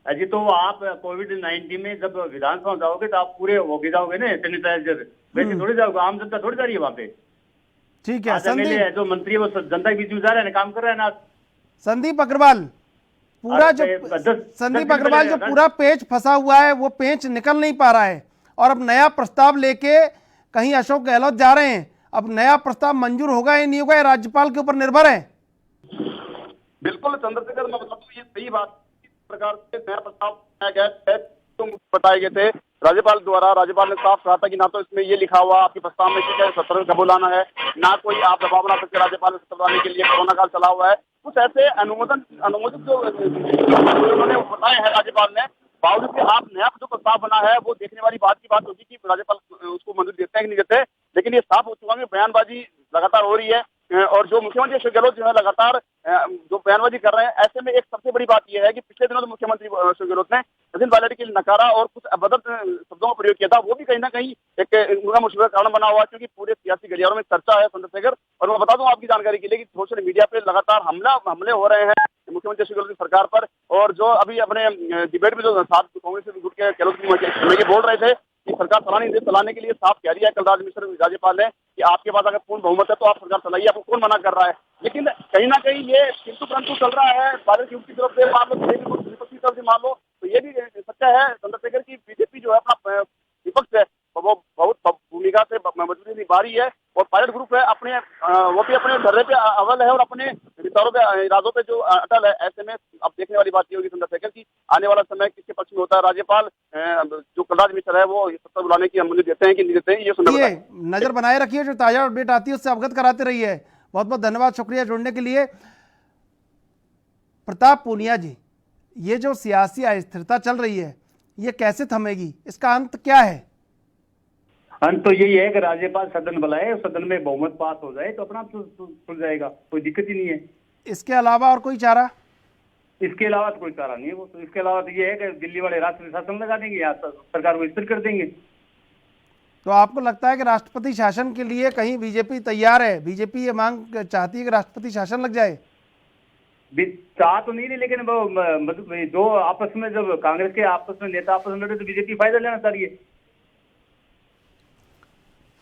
अजी तो आप कोविड-19 में जब विधानसभा जाओगे तो आप पूरे होके जाओगे ना सैनिटाइजर, वैसे थोड़ी जाओगे, आम जनता थोड़ी जा रही है वहाँ पे। ठीक है, संदीप जो मंत्री है वो जनता के बीच में जा रहा है ना, काम कर रहा है ना। संदीप अग्रवाल पूरा जो संदीप अग्रवाल जो पूरा पेच फंसा हुआ है वो पेच निकल नहीं पा रहा है और अब नया प्रस्ताव लेके कहीं अशोक गहलोत जा रहे हैं। अब नया प्रस्ताव मंजूर होगा या नहीं होगा, राज्यपाल के ऊपर निर्भर है। बिल्कुल चंद्रशेखर, मैं बता दूं ये सही बात, इस प्रकार से नया प्रस्ताव बनाया गया तुम बताए गए थे राज्यपाल द्वारा। राज्यपाल ने साफ कहा था कि ना तो इसमें ये लिखा हुआ आपके प्रस्ताव में कि सत्र कब बुलाना है, ना कोई आप दबाव बना सकते राज्यपाल ने सत्र बुलाने के लिए, कोरोना काल चला हुआ है। कुछ ऐसे अनुमोदित जो उन्होंने बताए हैं राज्यपाल ने, बावजूद कि आप नया जो प्रस्ताव बना है वो देखने वाली बात की बात होगी कि राज्यपाल उसको मंजूरी देते हैं कि नहीं देते। लेकिन ये साफ हो चुका है, बयानबाजी लगातार हो रही है और जो मुख्यमंत्री अशोक गहलोत जो है लगातार जो बयानबाजी कर रहे हैं, ऐसे में एक सबसे बड़ी बात यह है कि पिछले दिनों तो मुख्यमंत्री अशोक गहलोत ने सचिन पायलट के लिए नकारा और कुछ अभद्र शब्दों का प्रयोग किया था, वो भी कहीं ना कहीं एक उनका मुश्किल कारण बना हुआ, क्योंकि पूरे सियासी गलियारों में चर्चा है चंद्रशेखर। और मैं बता दूं आपकी जानकारी के लिए कि सोशल मीडिया पे लगातार हमले हो रहे हैं मुख्यमंत्री अशोक गहलोत की सरकार पर। और जो अभी अपने डिबेट में जो साथ कांग्रेस से जुड़ के गहलोत बोल रहे थे कि सरकार चलाने के लिए साफ कह दिया कलराज मिश्र राज्यपाल ने कि आपके पास अगर पूर्ण बहुमत है तो आप सरकार चलाइए, आपको कौन मना कर रहा है। लेकिन कहीं ना कहीं ये किंतु परंतु चल रहा है, बादल की तरफ से मान लो, विपक्ष की तरफ से मान लो, तो ये भी सच्चा है चंद्रशेखर की बीजेपी जो है अपना विपक्ष है वो बहुत भूमिका से मजबूती निभा रही है। और पायलट ग्रुप है अपने वो भी अपने धर्रे पे अव्वल है और अपने विचारों पे इरादों पे जो अटल है। ऐसे में अब देखने वाली बात ये होगी चंद्रशेखर की आने वाला समय किसके पक्ष में होता है। राज्यपाल जो कलराज मिश्र है वो सत्ता बुलाने की अनुमति देते हैं कि नहीं देते हैं, ये सुनना नजर बनाए रखिए, जो ताजा अपडेट आती है उससे अवगत कराते रहिए। बहुत बहुत धन्यवाद, शुक्रिया जुड़ने के लिए। प्रताप पूनिया जी, ये जो सियासी अस्थिरता चल रही है ये कैसे थमेगी, इसका अंत क्या है? अंत तो यही है कि राज्यपाल सदन बुलाए, सदन में बहुमत पास हो जाए तो अपना खुल जाएगा, कोई दिक्कत ही नहीं है। इसके अलावा और कोई चारा? इसके अलावा तो कोई चारा नहीं है। वो तो इसके अलावा तो ये है कि दिल्ली वाले राष्ट्रपति शासन लगा देंगे या सरकार को स्थिर कर देंगे। तो आपको लगता है कि राष्ट्रपति शासन के लिए कहीं बीजेपी तैयार है? बीजेपी ये मांग चाहती है कि राष्ट्रपति शासन लग जाए? चाह तो नहीं, लेकिन वो जो आपस में जब कांग्रेस के आपस में नेता आपस में लड़े तो बीजेपी फायदा लेना चाह रही है।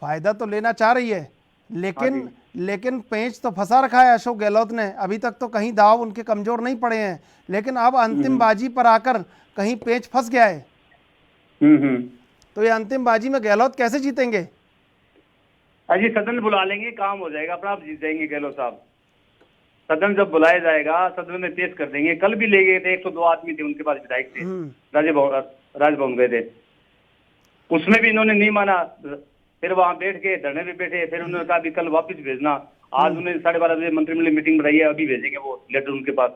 फायदा तो लेना चाह रही है, लेकिन पेंच तो फंसा रखा है अशोक गहलोत ने। अभी तक तो कहीं दाव उनके कमजोर नहीं पड़े हैं, लेकिन अब अंतिम बाजी पर आकर कहीं पेंच फंस गया है। तो ये अंतिम बाजी में गहलोत कैसे जीतेंगे? अजी सदन बुला लेंगे, काम हो जाएगा, अपना आप जीत जाएंगे गहलोत साहब। सदन जब बुलाया जाएगा सदन में पेश कर देंगे। कल भी ले गए थे, 102 आदमी थे उनके पास, विधायक थे, राजभवन गए थे, उसमें भी इन्होंने नहीं माना। फिर वहां बैठ के धरने पे बैठे, फिर उन्होंने कहा भी कल वापस भेजना। आज उन्होंने 12:30 बजे मंत्रिमंडल मीटिंग बुलाई है, अभी भेजेंगे वो लेटर उनके पास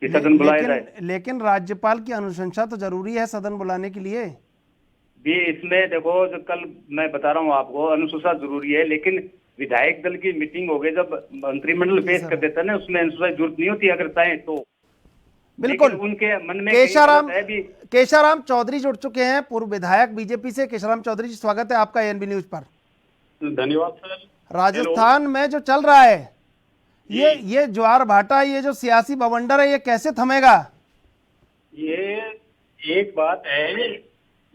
कि सदन बुलाया जाए। लेकिन राज्यपाल की अनुशंसा तो जरूरी है सदन बुलाने के लिए भी। इसमें देखो, जो कल मैं बता रहा हूँ आपको, अनुशंसा जरूरी है, लेकिन विधायक दल की मीटिंग हो गई, जब मंत्रिमंडल पेश कर देता है ना, उसमें अनुशंसा जरूरत नहीं होती अगर चाहे तो। बिल्कुल उनके मन में केशाराम चौधरी जुड़ चुके हैं, पूर्व विधायक बीजेपी से। केशाराम चौधरी जी, स्वागत है आपका एएनबी न्यूज पर। धन्यवाद सर। राजस्थान में जो चल रहा है ये ज्वार भाटा, ये जो सियासी बवंडर है, ये कैसे थमेगा? ये एक बात है,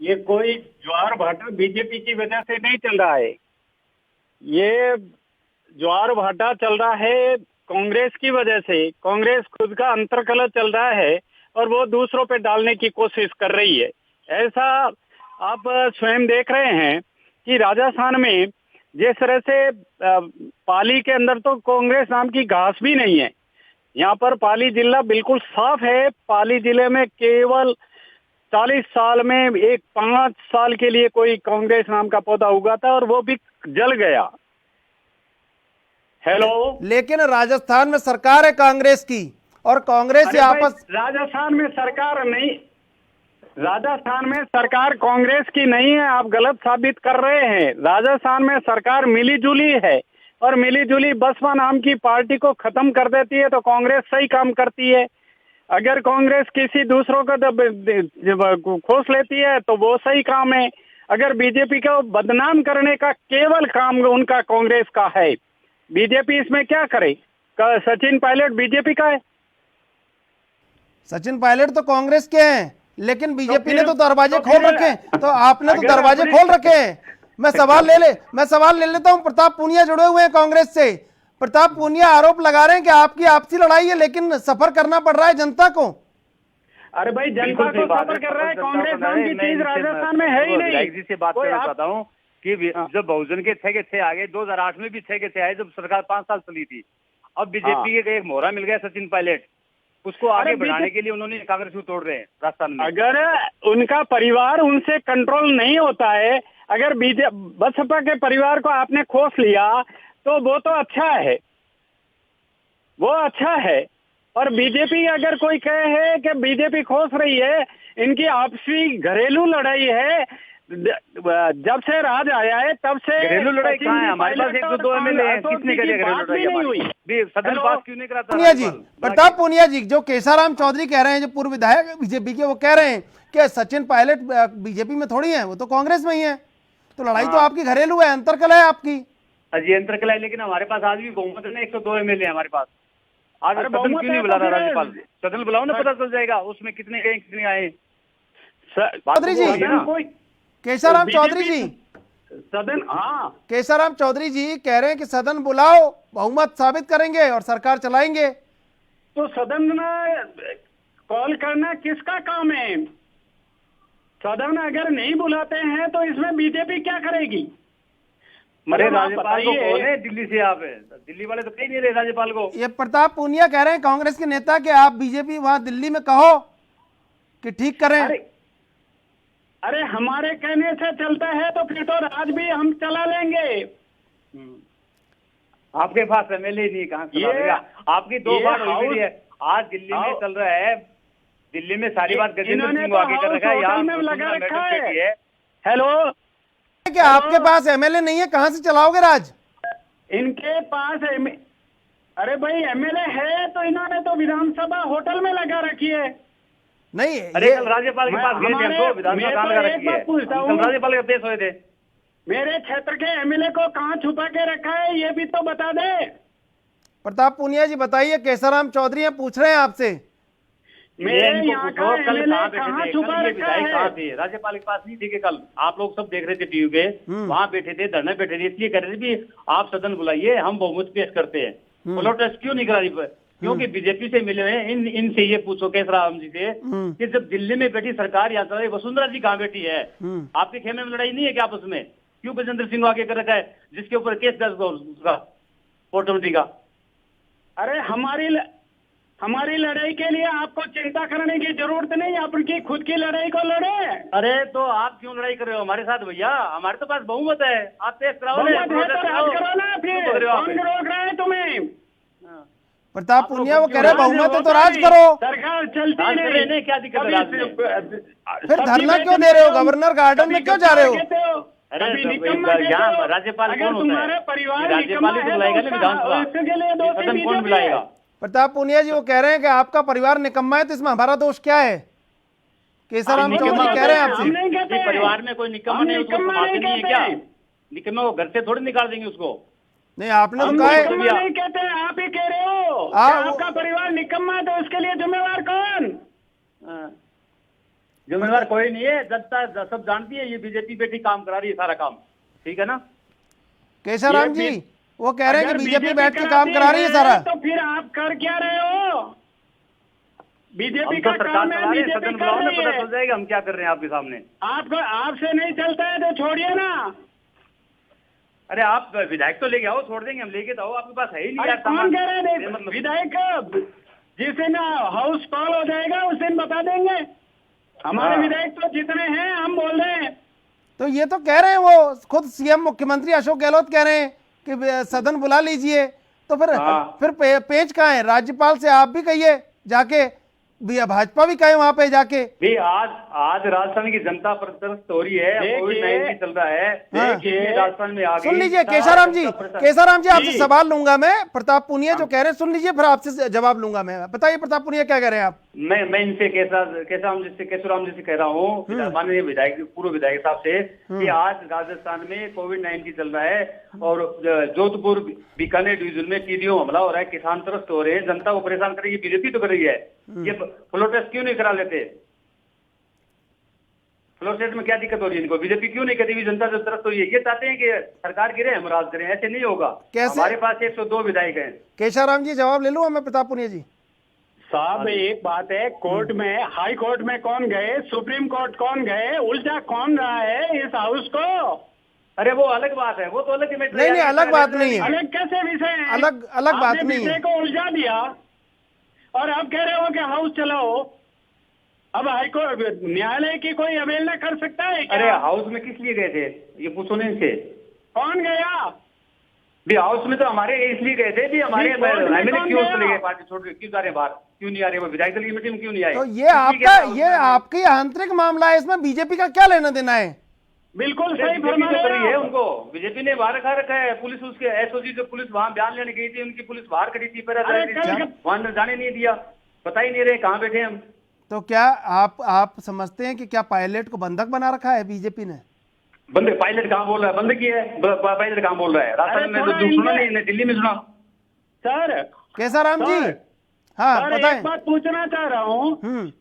ये कोई ज्वार भाटा बीजेपी की वजह से नहीं चल रहा है, ये ज्वार भाटा चल रहा है कांग्रेस की वजह से। कांग्रेस खुद का अंतर्कलह चल रहा है और वो दूसरों पे डालने की कोशिश कर रही है। ऐसा आप स्वयं देख रहे हैं कि राजस्थान में जिस तरह से पाली के अंदर तो कांग्रेस नाम की घास भी नहीं है। यहाँ पर पाली जिला बिल्कुल साफ है। पाली जिले में केवल 40 साल में 5 साल के लिए कोई कांग्रेस नाम का पौधा उगा था और वो भी जल गया। हेलो, लेकिन राजस्थान में सरकार है कांग्रेस की और कांग्रेस आपस राजस्थान में सरकार नहीं, राजस्थान में सरकार कांग्रेस की नहीं है, आप गलत साबित कर रहे हैं। राजस्थान में सरकार मिली जुली है और मिली जुली बसपा नाम की पार्टी को खत्म कर देती है तो कांग्रेस सही काम करती है। अगर कांग्रेस किसी दूसरों को जब खोस लेती है तो वो सही काम है। अगर बीजेपी को बदनाम करने का केवल काम उनका कांग्रेस का है, बीजेपी इसमें क्या करे? सचिन पायलट बीजेपी का है, सचिन पायलट तो कांग्रेस के हैं, लेकिन बीजेपी ने तो दरवाजे तो खोल फिर- रखे हैं। तो आपने तो अगर दरवाजे अपने- खोल रखे हैं। मैं सवाल ले लेता हूं। प्रताप पूनिया जुड़े हुए हैं कांग्रेस से। प्रताप पूनिया आरोप लगा रहे हैं कि आपकी आपसी लड़ाई है, लेकिन सफर करना पड़ रहा है जनता को। अरे भाई जनता बिल्कुल को सही बात सफर है। कर रहा है, जनता कांग्रेस को नाम की मैं चीज इनसे राजस्थान में है ही नहीं। विधायक जी से बात कोई करना आप- चाहता हूँ कि जब बहुजन के 6 के 6 आ गए, 2008 में भी 6 के 6 आए जब सरकार 5 साल चली थी। अब बीजेपी के एक मोहरा मिल गया सचिन पायलट, उसको आगे अरे बढ़ाने के लिए उन्होंने कांग्रेस को तोड़ रहे हैं राजस्थान में। अगर उनका परिवार उनसे कंट्रोल नहीं होता है, अगर बसपा के परिवार को आपने खोस लिया तो वो तो अच्छा है, वो अच्छा है। और बीजेपी अगर कोई कहे है कि बीजेपी खोस रही है, इनकी आपसी घरेलू लड़ाई है। जब से राज आया है तब से घरेलू लड़ाई सचिन कहाँ है? जी हमारे पास पायलट 102 और एमएलए हैं, अशोक किसने जी की करी घरेलू बात भी लड़ाई नहीं हमारी? हुई। भी सदन हेलो? पास क्यों नहीं कराता पूनिया जी, राज्यपाल? प्रताप पूनिया जी, जो केसाराम चौधरी कह रहे हैं, जो पूर्व विधायक बीजेपी के, वो कह रहे हैं कि सचिन पायलट बीजेपी में थोड़ी है, वो तो कांग्रेस में ही है। तो लड़ाई तो आपकी घरेलू है, अंतरकलह है आपकी। अजय अंतर कला है, लेकिन हमारे पास आज भी बहुमत है ना, 102 एमएलए हमारे पास। आज अरे सदन बहुमत क्यों नहीं है बुला तो रहा फिर- राज्यपाल? सदन बुलाओ ना, पता चल जाएगा उसमें कितने गए कितने आए। चौधरी जी, कोई केसाराम बीजेपी चौधरी जी, सदन, हाँ केसाराम चौधरी जी कह रहे हैं कि सदन बुलाओ, बहुमत साबित करेंगे और सरकार चलाएंगे। तो सदन में कॉल करना किसका काम है? सदन अगर नहीं बुलाते हैं तो इसमें बीजेपी क्या करेगी? अरे मतलब आप राज्यपाल को बताइए। कौन है दिल्ली से? आप दिल्ली वाले तो कहीं नहीं रहे राज्यपाल को। ये प्रताप पूनिया कह रहे हैं, कांग्रेस के नेता, कि आप बीजेपी वहां दिल्ली में कहो कि ठीक करें। अरे हमारे कहने से चलता है तो फिर तो राज भी हम चला लेंगे। आपके पास एमएलए नहीं, कहाँ से ये- चला देगा? आपकी 2 ये बार हुई हाउस- भी है। आज दिल्ली में चल रहा है, दिल्ली में सारी बात गजेंद्र इन्होंने सिंह तो को आगे कर हाउस रखा है। होटल यहाँ में लगा वसुंधरा रखा मैडम बैठी है। हेलो, कि आपके पास एमएलए नहीं है, कहां से चलाओगे राज? इनके पास अरे भाई एमएलए है तो इन्होंने तो विधानसभा होटल में लगा रखी है। नहीं, अरे ये कल राज्यपाल के पास गए थे, हमारे- हमको विधानसभा मैं कहाँ तो लगा एक रखी बात है? पूछता हम हूँ। कल राज्यपाल के पेश हुए थे। मेरे क्षेत्र के एमएलए को कहाँ छुपा के रखा है ये भी तो बता दे। प्रताप पूनिया जी बताइए, केसाराम चौधरी हैं, पूछ रहे हैं आपसे। मेरे इनको यहाँ पूछो, का कल एमएलए कहाँ बैठे कहाँ थे? छुपा कल ये रखा विधायक कहाँ है? थे? राज्यपाल के पास नहीं थे कि कल आप लोग सब देख रहे थे टीवी पे, वहाँ बैठे थे, धरने बैठे थे, इसलिए कह रहे थे भी आप सदन बुलाइए, हम बहुमत पेश करते हैं। प्रोटेस्ट क्यों नहीं करा रही? क्योंकि बीजेपी से मिले हैं। इनसे ये पूछो केसराम जी से कि जब दिल्ली में बैठी सरकार यहाँ चल रही, वसुंधरा जी कहाँ बैठी है? आपके खेमे में लड़ाई नहीं है क्या आपस में? क्यों गजेंद्र सिंह को आगे कर रखा है, जिसके ऊपर केस दर्ज हो उसका कोर्ट कमेटी का? अरे हमारी लड़ाई के लिए आपको चिंता करने की जरूरत नहीं, आपकी खुद की लड़ाई को लड़े। अरे तो आप क्यों लड़ाई कर रहे हो हमारे साथ भैया? हमारे तो पास बहुमत है, आप पेश कराओ ना, बहुमत है तो प्रोटेस्ट राज कराओ। करो ना, फिर क्यों कर रहे हो आप? कौन रोक रहा है तुम्हें? प्रताप आप लोग पूनिया वो क्यों कह रहे हैं राज बहुमत है तो होता राज नहीं, करो। सरकार चलती राज कर रहे नहीं। हैं, क्या दिक्कत है राज में? फिर धरना क्यों दे रहे हो? गवर्नर गार्डन में क्यों जा रहे हो? अरे अरे तो यहाँ राज्यपाल कौन होता तुम्हारा है? परिवार राज्यपाल ही तो बुलाएगा ना विधानसभा, इसके लिए दोषी सदन कौन बीजेपी बुलाएगा? है। प्रताप पूनिया जी वो कह रहे हैं कि आपका परिवार निकम्मा है, तो इसमें हमारा दोष क्या है? केसाराम हम चौधरी निकम्मा कह रहे हैं हम आपसे। नहीं कहते किसी परिवार में कोई निकम्मा हम नहीं, उसको निकम्मा समाते नहीं नहीं है कहते। क्या? निकम्मा को घर से थोड़ी निकाल देंगे उसको। नहीं, आपने हम तो कहा है। निकम्मा नहीं कहते, आप ही कह रहे हो कि आपका परिवार निकम्मा है, तो उसके लिए जिम्मेवार कौन? जिम्मेदार कोई नहीं है, जनता सब जानती है, ये बीजेपी बेटी काम करा रही है सारा काम, ठीक है ना? केसाराम ये जी वो कह रहे हैं कि अगर बीजेपी बैठ के कराती काम करा रही है सारा। तो फिर आप कर क्या रहे हो? बीजेपी हम का तो सरकार काम चला है, रहे हैं, बीजेपी सदन कर बुलाओ ना, रही पता है। चल जाएगा हम क्या कर रहे हैं आपके सामने। आपको आपसे नहीं चलता है तो छोड़िए ना। अरे आप विधायक तो लेके आओ, छोड़ देंगे हम, लेके तो आओ, आपके पास है ही नहीं अरे यार कौन सामान। कह रहे हैं? मतलब विधायक जिस दिन हाउस कॉल हो जाएगा उस दिन बता देंगे। हमारे हाँ। विधायक तो जितने हैं हम बोल रहे हैं। तो ये तो कह रहे हैं, वो खुद सीएम मुख्यमंत्री अशोक गहलोत कह रहे हैं कि सदन बुला लीजिए। तो फिर हाँ। पेच कहाँ है? राज्यपाल से आप भी कहिए जाके भाजपा भी कहे वहां पे जाके। भी आज राजस्थान की जनता प्रत्रस्त हो रही है, कोविड-19 चल रहा है, देखिए राजस्थान में आ गई। सुन लीजिए केशाराम जी आपसे सवाल लूंगा मैं। प्रताप पुनिया जो कह रहे हैं सुन लीजिए, फिर आपसे जवाब लूंगा मैं। बताइए प्रताप पुनिया क्या कह रहे हैं आप? मैं इनसे केशवराम जी से कह रहा हूँ, माननीय विधायक, पूर्व विधायक साहब से, कि आज राजस्थान में कोविड-19 चल रहा है और जोधपुर बीकानेर डिवीजन में टीडीओ हमला हो रहा है, किसान त्रस्त हो रहे हैं, जनता को परेशान करेगी, बीजेपी तो कर रही है। ये फ्लोर टेस्ट क्यों नहीं करा लेते? फ्लोर टेस्ट में क्या दिक्कत हो रही है इनको? बीजेपी क्यों नहीं कहती? जनता जो त्रस्त हो रही है, ये चाहते हैं कि सरकार गिरे हम राज करें, ऐसे नहीं होगा। कैसे? हमारे पास 102 विधायक हैं। केशाराम जी जवाब ले लूं मैं प्रताप पुनिया जी? साहब एक बात है, कोर्ट में, हाई कोर्ट में कौन गए, सुप्रीम कोर्ट कौन गए, उल्टा कौन रहा है इस हाउस को? अरे वो अलग बात है, वो तो अलग नहीं अलग बात नहीं है। अलग कैसे विषय है? अलग बात नहीं है। को उलझा दिया और अब कह रहे हो कि हाउस चलाओ। अब हाईकोर्ट न्यायालय की कोई अवहेलना कर सकता है क्या? अरे हाउस में किस लिए गए थे ये पूछो नहीं इनसे। कौन गया? भी हाउस में तो हमारे इसलिए गए थे, भी हमारे एमएलए क्यों चले गए, पार्टी छोड़ के क्यों जा रहे बाहर, क्यों नहीं आ रहे वो विधायक दल की मीटिंग में क्यों नहीं आए? तो ये आपकी आंतरिक मामला है, इसमें बीजेपी का क्या लेना देना है? बिल्कुल सही फरमा रही है। उनको बीजेपी ने बाहर रखा है, पुलिस उसके एसओजी जो पुलिस वहां बयान लेने गई थी, उनकी पुलिस बाहर खड़ी थी, वहां जाने नहीं दिया, बता ही नहीं रहे कहाँ बैठे हम। तो क्या आप समझते हैं कि क्या पायलट को बंधक बना रखा है बीजेपी ने? बंधक? पायलट कहाँ बोल रहा है बंधक किया है? पायलट कहाँ बोल रहा है? राजस्थान में तो सुना नहीं, दिल्ली में सुना। सर केशाराम जी हाँ बताएं। एक बात पूछना चाह रहा हूँ,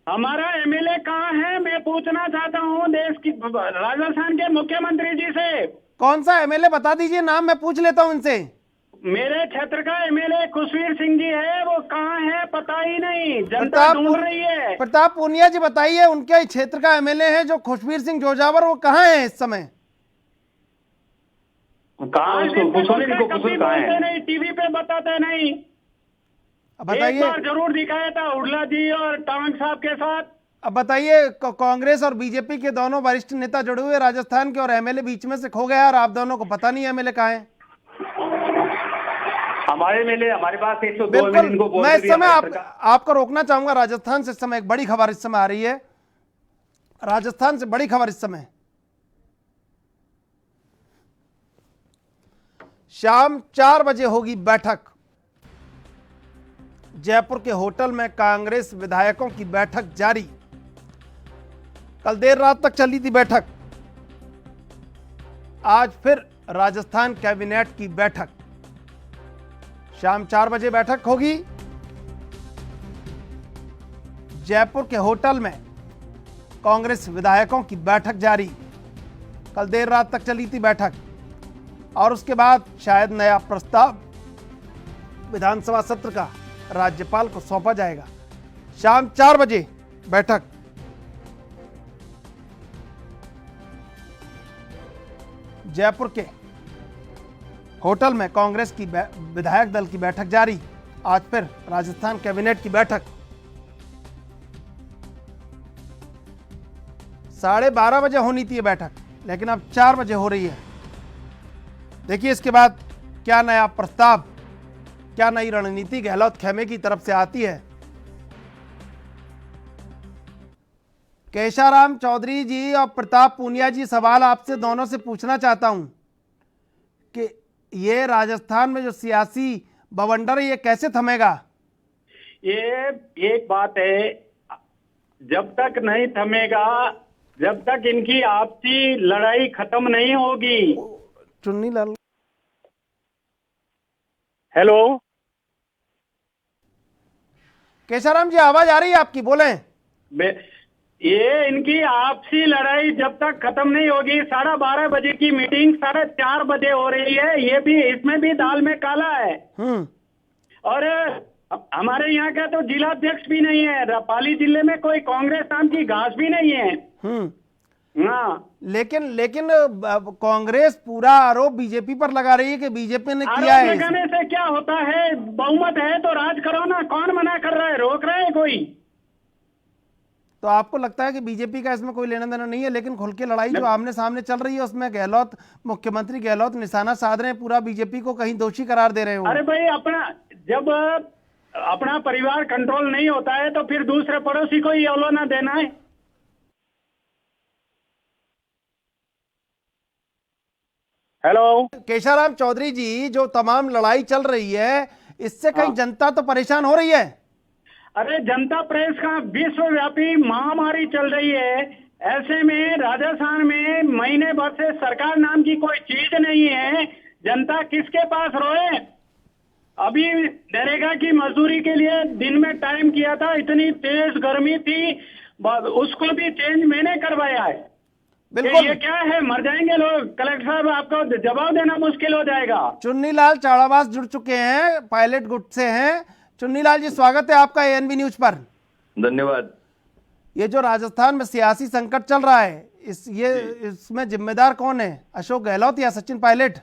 हमारा एमएलए कहाँ है? मैं पूछना चाहता हूँ देश की, राजस्थान के मुख्यमंत्री जी से। कौन सा एमएलए बता दीजिए, नाम मैं पूछ लेता हूँ इनसे। मेरे क्षेत्र का एमएलए खुशवीर सिंह जी है, वो कहाँ है पता ही नहीं, जनता ढूंढ रही है। प्रताप पुनिया जी बताइए, उनके क्षेत्र का एमएलए है जो खुशवीर सिंह जोजावर, वो कहाँ है इस समय? कहाँ? नहीं, टीवी पे बताते नहीं। बताइए, एक बार जरूर दिखाया था उड़ला जी और टांग साहब के साथ। अब बताइए, कांग्रेस और बीजेपी के दोनों वरिष्ठ नेता जुड़े हुए राजस्थान के, और एमएलए बीच में से खो गया और आप दोनों को पता नहीं एमएलए कहाँ है। हमारे एमएलए, हमारे पास 102 बिल्कुल। मैं इस समय आपको रोकना चाहूंगा। राजस्थान से इस समय एक बड़ी खबर इस समय आ रही है, राजस्थान से बड़ी खबर इस समय। शाम 4 बजे होगी बैठक। जयपुर के होटल में कांग्रेस विधायकों की बैठक जारी। कल देर रात तक चली थी बैठक, आज फिर राजस्थान कैबिनेट की बैठक। शाम 4 बजे बैठक होगी जयपुर के होटल में। कांग्रेस विधायकों की बैठक जारी। कल देर रात तक चली थी बैठक और उसके बाद शायद नया प्रस्ताव विधानसभा सत्र का राज्यपाल को सौंपा जाएगा। शाम 4 बजे बैठक। जयपुर के होटल में कांग्रेस की विधायक दल की बैठक जारी। आज फिर राजस्थान कैबिनेट की बैठक। 12:30 बजे होनी थी ये बैठक, लेकिन अब 4 बजे हो रही है। देखिए इसके बाद क्या नया प्रस्ताव, क्या नई रणनीति गहलोत खेमे की तरफ से आती है। केशाराम चौधरी जी और प्रताप पुनिया जी, सवाल आपसे दोनों से पूछना चाहता हूं कि ये राजस्थान में जो सियासी बवंडर है ये कैसे थमेगा? ये एक बात है, जब तक नहीं थमेगा, जब तक इनकी आपसी लड़ाई खत्म नहीं होगी। चुन्नी लाल, हेलो केशाराम जी आवाज आ रही है आपकी, बोलें। ये इनकी आपसी लड़ाई जब तक खत्म नहीं होगी। 12:30 बजे की मीटिंग 4:30 बजे हो रही है, ये भी, इसमें भी दाल में काला है। और हमारे यहाँ का तो जिलाध्यक्ष भी नहीं है, पाली जिले में कोई कांग्रेस नाम की घास भी नहीं है। हाँ, लेकिन कांग्रेस पूरा आरोप बीजेपी पर लगा रही है कि बीजेपी ने किया है। लगाने से क्या होता है? बहुमत है तो राज करो ना। कौन मना कर रहा है? रोक रहा है कोई? तो आपको लगता है कि बीजेपी का इसमें कोई लेना देना नहीं है, लेकिन खुल के लड़ाई जो आमने सामने चल रही है उसमें गहलोत, मुख्यमंत्री गहलोत निशाना साध रहे हैं, पूरा बीजेपी को कहीं दोषी करार दे रहे हो? अरे भाई, अपना जब अपना परिवार कंट्रोल नहीं होता है तो फिर दूसरे पड़ोसी को ही औलाना देना है। हेलो केशाराम चौधरी जी, जो तमाम लड़ाई चल रही है इससे कहीं जनता तो परेशान हो रही है। अरे जनता प्रेस का विश्वव्यापी महामारी चल रही है, ऐसे में राजस्थान में महीने भर से सरकार नाम की कोई चीज नहीं है, जनता किसके पास रोए। अभी नरेगा की मजदूरी के लिए दिन में टाइम किया था, इतनी तेज गर्मी थी, उसको भी चेंज मैंने करवाया है। बिल्कुल, ये क्या है, मर जाएंगे लोग। कलेक्टर साहब आपको जवाब देना मुश्किल हो जाएगा। चुन्नीलाल चाड़ावास जुड़ चुके हैं, पायलट गुट से हैं। चुन्नीलाल जी, स्वागत है आपका एएनबी न्यूज पर। धन्यवाद। ये जो राजस्थान में सियासी संकट चल रहा है, इसमें जिम्मेदार कौन है, अशोक गहलोत या सचिन पायलट?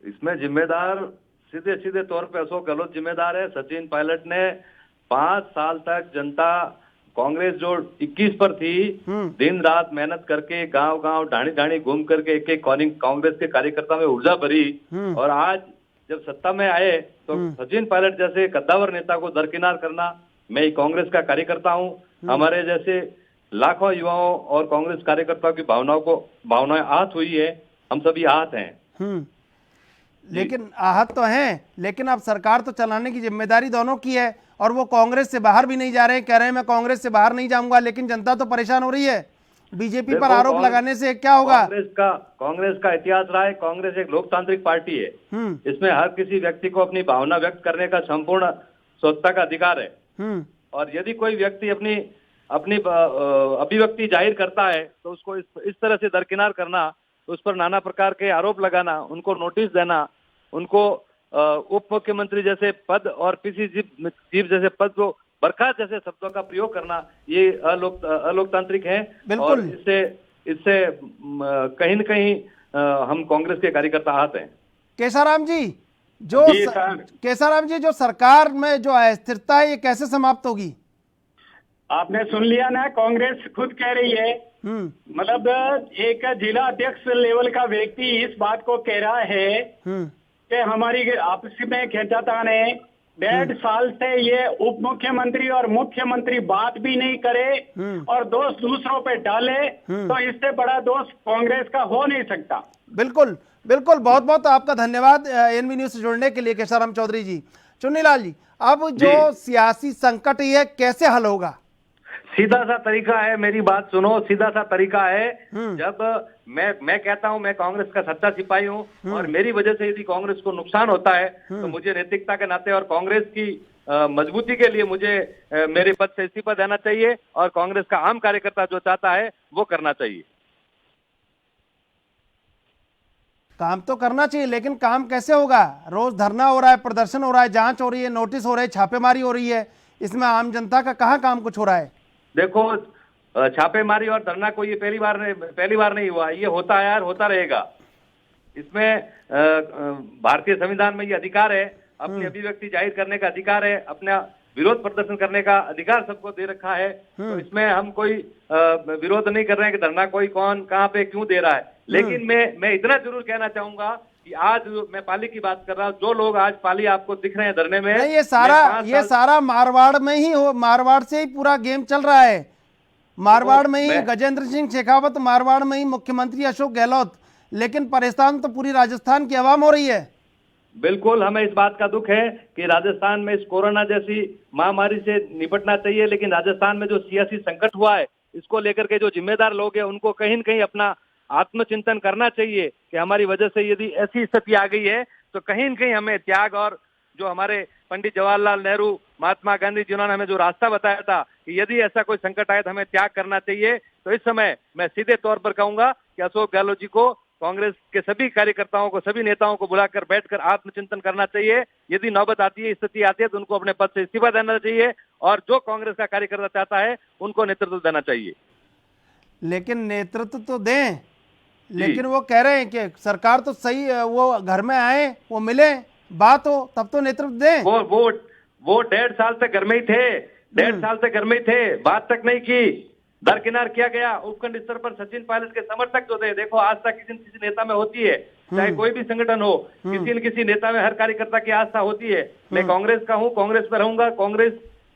इसमें जिम्मेदार सीधे सीधे तौर पे अशोक गहलोत जिम्मेदार है। सचिन पायलट ने 5 साल तक जनता कांग्रेस जो 21 पर थी, दिन रात मेहनत करके गांव गांव ढाणी ढाणी घूम करके एक एक कांग्रेस के कार्यकर्ता में ऊर्जा भरी, और आज जब सत्ता में आए तो सचिन पायलट जैसे कद्दावर नेता को दरकिनार करना। मैं कांग्रेस का कार्यकर्ता हूं, हमारे जैसे लाखों युवाओं और कांग्रेस कार्यकर्ताओं की भावनाएं आहत हुई है, हम सभी आहत हैं। लेकिन आहत तो हैं, लेकिन अब सरकार तो चलाने की जिम्मेदारी दोनों की है, और वो कांग्रेस से बाहर भी नहीं जा रहे हैं, कह रहे हैं मैं कांग्रेस से बाहर नहीं जाऊंगा, लेकिन जनता तो परेशान हो रही है। बीजेपी पर आरोप लगाने से क्या होगा? कांग्रेस का इतिहास रहा है। कांग्रेस एक लोकतांत्रिक पार्टी है, इसमें हर किसी व्यक्ति को अपनी भावना व्यक्त करने का संपूर्ण स्वतंत्रता का अधिकार है, और यदि कोई व्यक्ति अपनी अभिव्यक्ति जाहिर करता है तो उसको इस तरह से दरकिनार करना, उस पर नाना प्रकार के आरोप लगाना, उनको नोटिस देना, उनको उप मुख्यमंत्री जैसे पद और पीसी चीफ जैसे पद को बर्खास्त जैसे शब्दों का प्रयोग करना, ये अलोकतांत्रिक है। और इससे कहीं न कहीं हम कांग्रेस के कार्यकर्ता आहत हैं। केशाराम जी, जो सरकार में जो अस्थिरता है, ये कैसे समाप्त होगी? आपने सुन लिया ना, कांग्रेस खुद कह रही है, मतलब एक जिला अध्यक्ष लेवल का व्यक्ति इस बात को कह रहा है कि हमारी आपस में खींचातान है। 1.5 साल से ये उप मुख्यमंत्री और मुख्यमंत्री बात भी नहीं करे और दोष दूसरों पे डाले, तो इससे बड़ा दोष कांग्रेस का हो नहीं सकता। बिल्कुल बिल्कुल, बहुत बहुत आपका धन्यवाद एएनबी न्यूज से जुड़ने के लिए केशाराम चौधरी जी। चुन्नीलाल जी, अब जो सियासी संकट ये कैसे हल होगा? सीधा सा तरीका है, मेरी बात सुनो, सीधा सा तरीका है। जब मैं कहता हूं मैं कांग्रेस का सच्चा सिपाही हूं, और मेरी वजह से यदि कांग्रेस को नुकसान होता है तो मुझे नैतिकता के नाते और कांग्रेस की मजबूती के लिए मुझे मेरे पद से इस्तीफा देना चाहिए, और कांग्रेस का आम कार्यकर्ता जो चाहता है वो करना चाहिए। काम तो करना चाहिए, लेकिन काम कैसे होगा? रोज धरना हो रहा है, प्रदर्शन हो रहा है, जांच हो रही है, नोटिस हो रहे हैं, छापेमारी हो रही है, इसमें आम जनता का कहाँ काम कुछ हो रहा है? देखो, छापेमारी और धरना को ये पहली बार नहीं हुआ, ये होता है यार, होता रहेगा। इसमें भारतीय संविधान में ये अधिकार है, अपनी अभिव्यक्ति जाहिर करने का अधिकार है, अपना विरोध प्रदर्शन करने का अधिकार सबको दे रखा है। तो इसमें हम कोई विरोध नहीं कर रहे हैं कि धरना कोई कौन कहाँ पे क्यों दे रहा है। लेकिन मैं इतना जरूर कहना चाहूंगा कि आज मैं पाली की बात कर रहा हूँ, जो लोग आज पाली आपको दिख रहे हैं धरने में, नहीं, ये सारा मारवाड़ में ही हो, मारवाड़ से ही पूरा गेम चल रहा है। मारवाड़ में ही गजेंद्र सिंह शेखावत, मारवाड़ में ही मुख्यमंत्री अशोक गहलोत, लेकिन परेशान तो पूरी राजस्थान की आवाम हो रही है। बिल्कुल, हमें इस बात का दुख है कि राजस्थान में इस कोरोना जैसी महामारी से निपटना चाहिए, लेकिन राजस्थान में जो सियासी संकट हुआ है, इसको लेकर के जो जिम्मेदार लोग हैं उनको कहीं न कहीं अपना आत्मचिंतन करना चाहिए कि हमारी वजह से यदि ऐसी स्थिति आ गई है तो कहीं न कहीं हमें त्याग, और जो हमारे पंडित जवाहरलाल नेहरू, महात्मा गांधी जिन्होंने हमें जो रास्ता बताया था कि यदि ऐसा कोई संकट आए तो हमें त्याग करना चाहिए, तो इस समय मैं सीधे तौर पर कहूंगा कि अशोक गहलोत जी को, कांग्रेस के सभी कार्यकर्ताओं को, सभी नेताओं को बुलाकर बैठकर आत्मचिंतन करना चाहिए। यदि नौबत आती है, स्थिति आती है, तो उनको अपने पद से इस्तीफा देना चाहिए, और जो कांग्रेस का कार्यकर्ता चाहता है उनको नेतृत्व देना चाहिए। लेकिन नेतृत्व तो दें, लेकिन वो कह रहे हैं कि सरकार तो सही, वो घर में आए, वो मिले, बात हो, तब तो नेतृत्व दें। वो 1.5 साल तक घर में ही थे, 1.5 साल तक घर में ही थे, बात तक नहीं की, दरकिनार किया गया। उपखंड स्तर पर सचिन पायलट के समर्थक जो थे, देखो आज तक किसी नेता में होती है चाहे कोई भी संगठन हो, किसी न किसी नेता में हर कार्यकर्ता की आस्था होती है। मैं कांग्रेस का हूँ, कांग्रेस में रहूंगा, कांग्रेस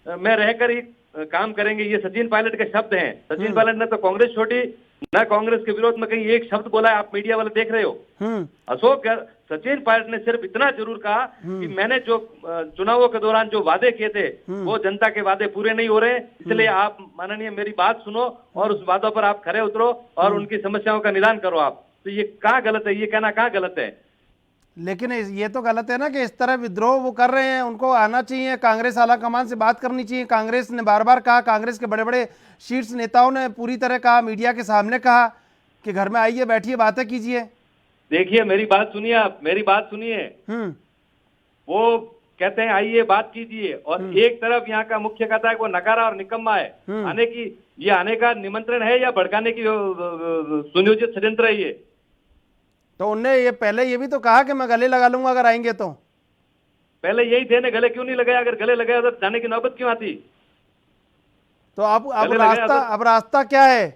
में रहकर ही काम करेंगे, ये सचिन पायलट के शब्द हैं। सचिन पायलट ने तो कांग्रेस छोड़ी, न कांग्रेस के विरोध में कहीं एक शब्द बोला है। आप मीडिया वाले देख रहे हो। सचिन पायलट ने सिर्फ इतना जरूर कहा कि मैंने जो चुनावों के दौरान जो वादे किए थे वो जनता के वादे पूरे नहीं हो रहे, इसलिए आप माननीय मेरी बात सुनो और उस वादों पर आप खरे उतरो और उनकी समस्याओं का निदान करो आप। तो ये कहाँ गलत है, ये कहना कहाँ गलत है? लेकिन ये तो गलत है ना कि इस तरह विद्रोह वो कर रहे हैं। उनको आना चाहिए, कांग्रेस आला कमान से बात करनी चाहिए। कांग्रेस ने बार बार कहा, कांग्रेस के बड़े बड़े शीर्ष नेताओं ने पूरी तरह कहा, मीडिया के सामने कहा कि घर में आइए, बैठिए, बातें कीजिए। देखिए मेरी बात सुनिए, आप मेरी बात सुनिए। वो कहते हैं आइए बात कीजिए, और एक तरफ यहाँ का मुख्य कहता है वो नकारा और निकम्मा है। आने का निमंत्रण है या भड़काने की सुनियोजित षड्यंत्र है ये? तो उनने ये पहले ये भी तो कहा कि मैं गले लगा लूंगा अगर आएंगे तो। पहले यही थे ना, गले क्यों नहीं लगाया? अगर गले लगाया तो जाने की नौबत क्यों आती? तो अब रास्ता क्या है?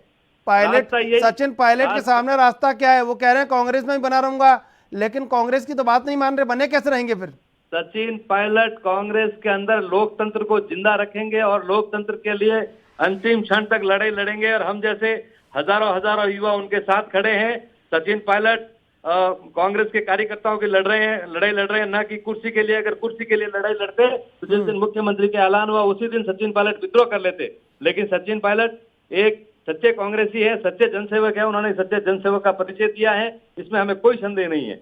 पायलट, सचिन पायलट के सामने रास्ता क्या है? वो कह रहे हैं कांग्रेस में ही बना रहूंगा, लेकिन कांग्रेस की तो बात नहीं मान रहे, बने कैसे रहेंगे फिर? सचिन पायलट कांग्रेस के अंदर लोकतंत्र को जिंदा रखेंगे और लोकतंत्र के लिए अंतिम क्षण तक लड़ाई लड़ेंगे, और हम जैसे हजारों हजारों युवा उनके साथ खड़े हैं। सचिन पायलट कांग्रेस के कार्यकर्ताओं की लड़ाई लड़ रहे हैं, ना कि कुर्सी के लिए। अगर कुर्सी के लिए लड़ाई लड़ते तो जिस दिन मुख्यमंत्री के ऐलान हुआ उसी दिन सचिन पायलट विद्रोह कर लेते। लेकिन सचिन पायलट एक सच्चे कांग्रेसी है, सच्चे जनसेवक है, उन्होंने सच्चे जनसेवक का परिचय दिया है, इसमें हमें कोई संदेह नहीं है।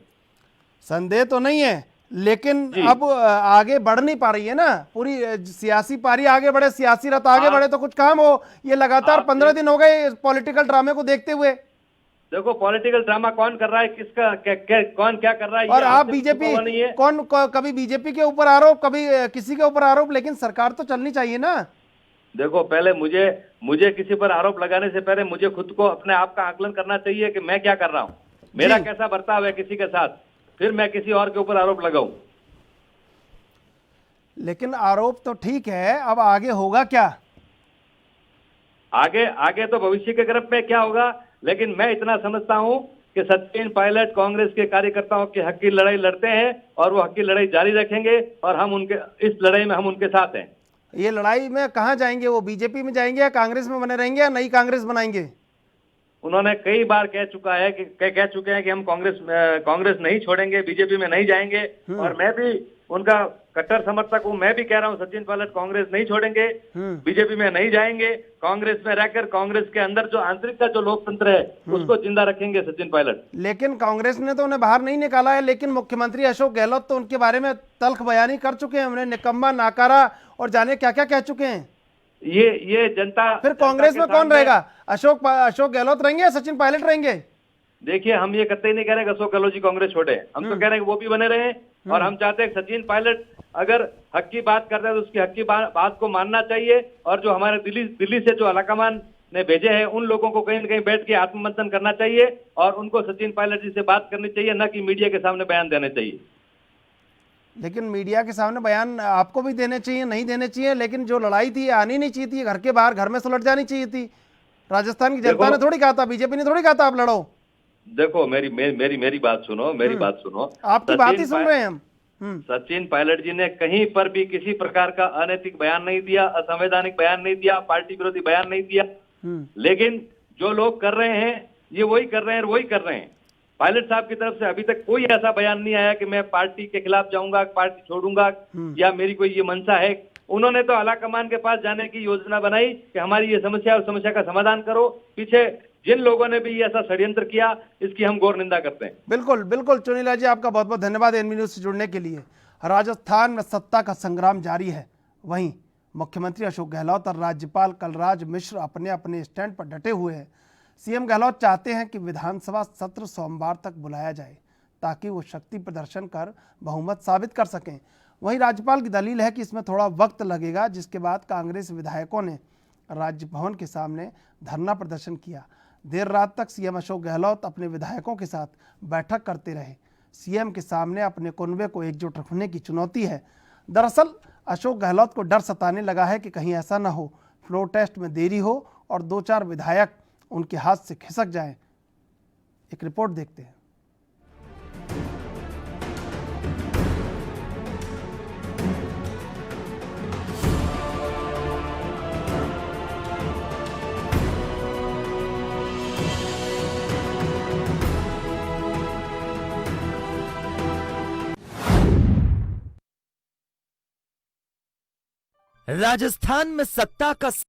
संदेह तो नहीं है, लेकिन अब आगे बढ़ नहीं पा रही है ना पूरी सियासी पारी आगे बढ़े, सियासी रथ आगे बढ़े तो कुछ काम हो। ये लगातार 15 दिन हो गए पॉलिटिकल ड्रामे को देखते हुए। देखो पॉलिटिकल ड्रामा कौन कर रहा है, किसका कौन क्या कर रहा है, और आप बीजेपी कभी बीजेपी के ऊपर आरोप, कभी किसी के ऊपर आरोप, लेकिन सरकार तो चलनी चाहिए ना। देखो पहले मुझे किसी पर आरोप लगाने से पहले मुझे खुद को अपने आप का आकलन करना चाहिए कि मैं क्या कर रहा हूं, मेरा कैसा बर्ताव है किसी के साथ, फिर मैं किसी और के ऊपर आरोप लगाऊं। लेकिन आरोप तो ठीक है, अब आगे होगा क्या? आगे तो भविष्य के गर्भ में क्या होगा, लेकिन मैं इतना समझता हूं कि सचिन पायलट कांग्रेस के कार्यकर्ताओं के हक की लड़ाई लड़ते हैं और वो हक की लड़ाई जारी रखेंगे, और हम इस लड़ाई में हम उनके साथ हैं। ये लड़ाई में कहां जाएंगे वो? बीजेपी में जाएंगे या कांग्रेस में बने रहेंगे या नई कांग्रेस बनाएंगे? उन्होंने कई बार कह चुके हैं कि हम कांग्रेस नहीं छोड़ेंगे, बीजेपी में नहीं जाएंगे, और मैं भी उनका कट्टर समर्थक हूं। मैं भी कह रहा हूं सचिन पायलट कांग्रेस नहीं छोड़ेंगे, बीजेपी में नहीं जाएंगे, कांग्रेस में रहकर कांग्रेस के अंदर जो आंतरिक का जो लोकतंत्र है उसको जिंदा रखेंगे सचिन पायलट। लेकिन कांग्रेस ने तो उन्हें बाहर नहीं निकाला है, लेकिन मुख्यमंत्री अशोक गहलोत तो उनके बारे में तल्ख बयानी कर चुके हैं, उन्हें निकम्मा, नाकारा और जाने क्या क्या कह चुके हैं। ये जनता फिर कांग्रेस में कौन रहेगा? अशोक गहलोत रहेंगे या सचिन पायलट रहेंगे? देखिए हम ये कतई नहीं कह रहे कि अशोक गहलोत जी कांग्रेस छोड़े, हम तो कह रहे हैं कि वो भी बने रहे, और हम चाहते हैं सचिन पायलट अगर हक की बात करते हैं तो उसकी हक की बात को मानना चाहिए, और जो हमारे दिल्ली से जो अलाकमान ने भेजे हैं उन लोगों को कहीं न कहीं बैठ के आत्ममंथन करना चाहिए, और उनको सचिन पायलट जी से बात करनी चाहिए, न कि मीडिया के सामने बयान देने चाहिए। लेकिन मीडिया के सामने बयान आपको भी देने चाहिए, नहीं देने चाहिए, लेकिन जो लड़ाई थी आनी नहीं चाहिए थी, घर के बाहर घर में सुलझ जानी चाहिए थी। राजस्थान की जनता ने थोड़ी कहा था, बीजेपी ने थोड़ी कहा था आप लड़ो। देखो मेरी बात सुनो, बात सुनो, आपकी बात ही सुन रहे हैं हम। सचिन पायलट जी ने कहीं पर भी किसी प्रकार का अनैतिक बयान नहीं दिया, असंवैधानिक बयान नहीं दिया, पार्टी विरोधी बयान नहीं दिया, लेकिन जो लोग कर रहे हैं ये वही कर रहे हैं। पायलट साहब की तरफ से अभी तक कोई ऐसा बयान नहीं आया कि मैं पार्टी के खिलाफ जाऊंगा, पार्टी छोड़ूंगा, या मेरी कोई ये मंशा है। उन्होंने तो आलाकमान के पास जाने की योजना बनाई कि हमारी ये समस्या और समस्या का समाधान करो। पीछे जिन लोगों ने भी ऐसा षड्यंत्र किया इसकी हम घोर निंदा करते हैं। बिल्कुल चुनीला जी, आपका बहुत बहुत धन्यवाद एनबी न्यूज से जुड़ने के लिए। राजस्थान में सत्ता का संग्राम जारी है, वहीं मुख्यमंत्री अशोक गहलोत और राज्यपाल कलराज मिश्र अपने अपने स्टैंड पर डटे हुए हैं। सीएम गहलोत चाहते हैं कि विधानसभा सत्र सोमवार तक बुलाया जाए ताकि वो शक्ति प्रदर्शन कर बहुमत साबित कर सकें। वहीं राज्यपाल की दलील है कि इसमें थोड़ा वक्त लगेगा, जिसके बाद कांग्रेस विधायकों ने राजभवन के सामने धरना प्रदर्शन किया। देर रात तक सीएम अशोक गहलोत अपने विधायकों के साथ बैठक करते रहे। सीएम के सामने अपने कुनबे को एकजुट रखने की चुनौती है। दरअसल अशोक गहलोत को डर सताने लगा है कि कहीं ऐसा ना हो फ्लोर टेस्ट में देरी हो और 2-4 विधायक उनके हाथ से खिसक जाएं। एक रिपोर्ट देखते हैं। राजस्थान में सत्ता का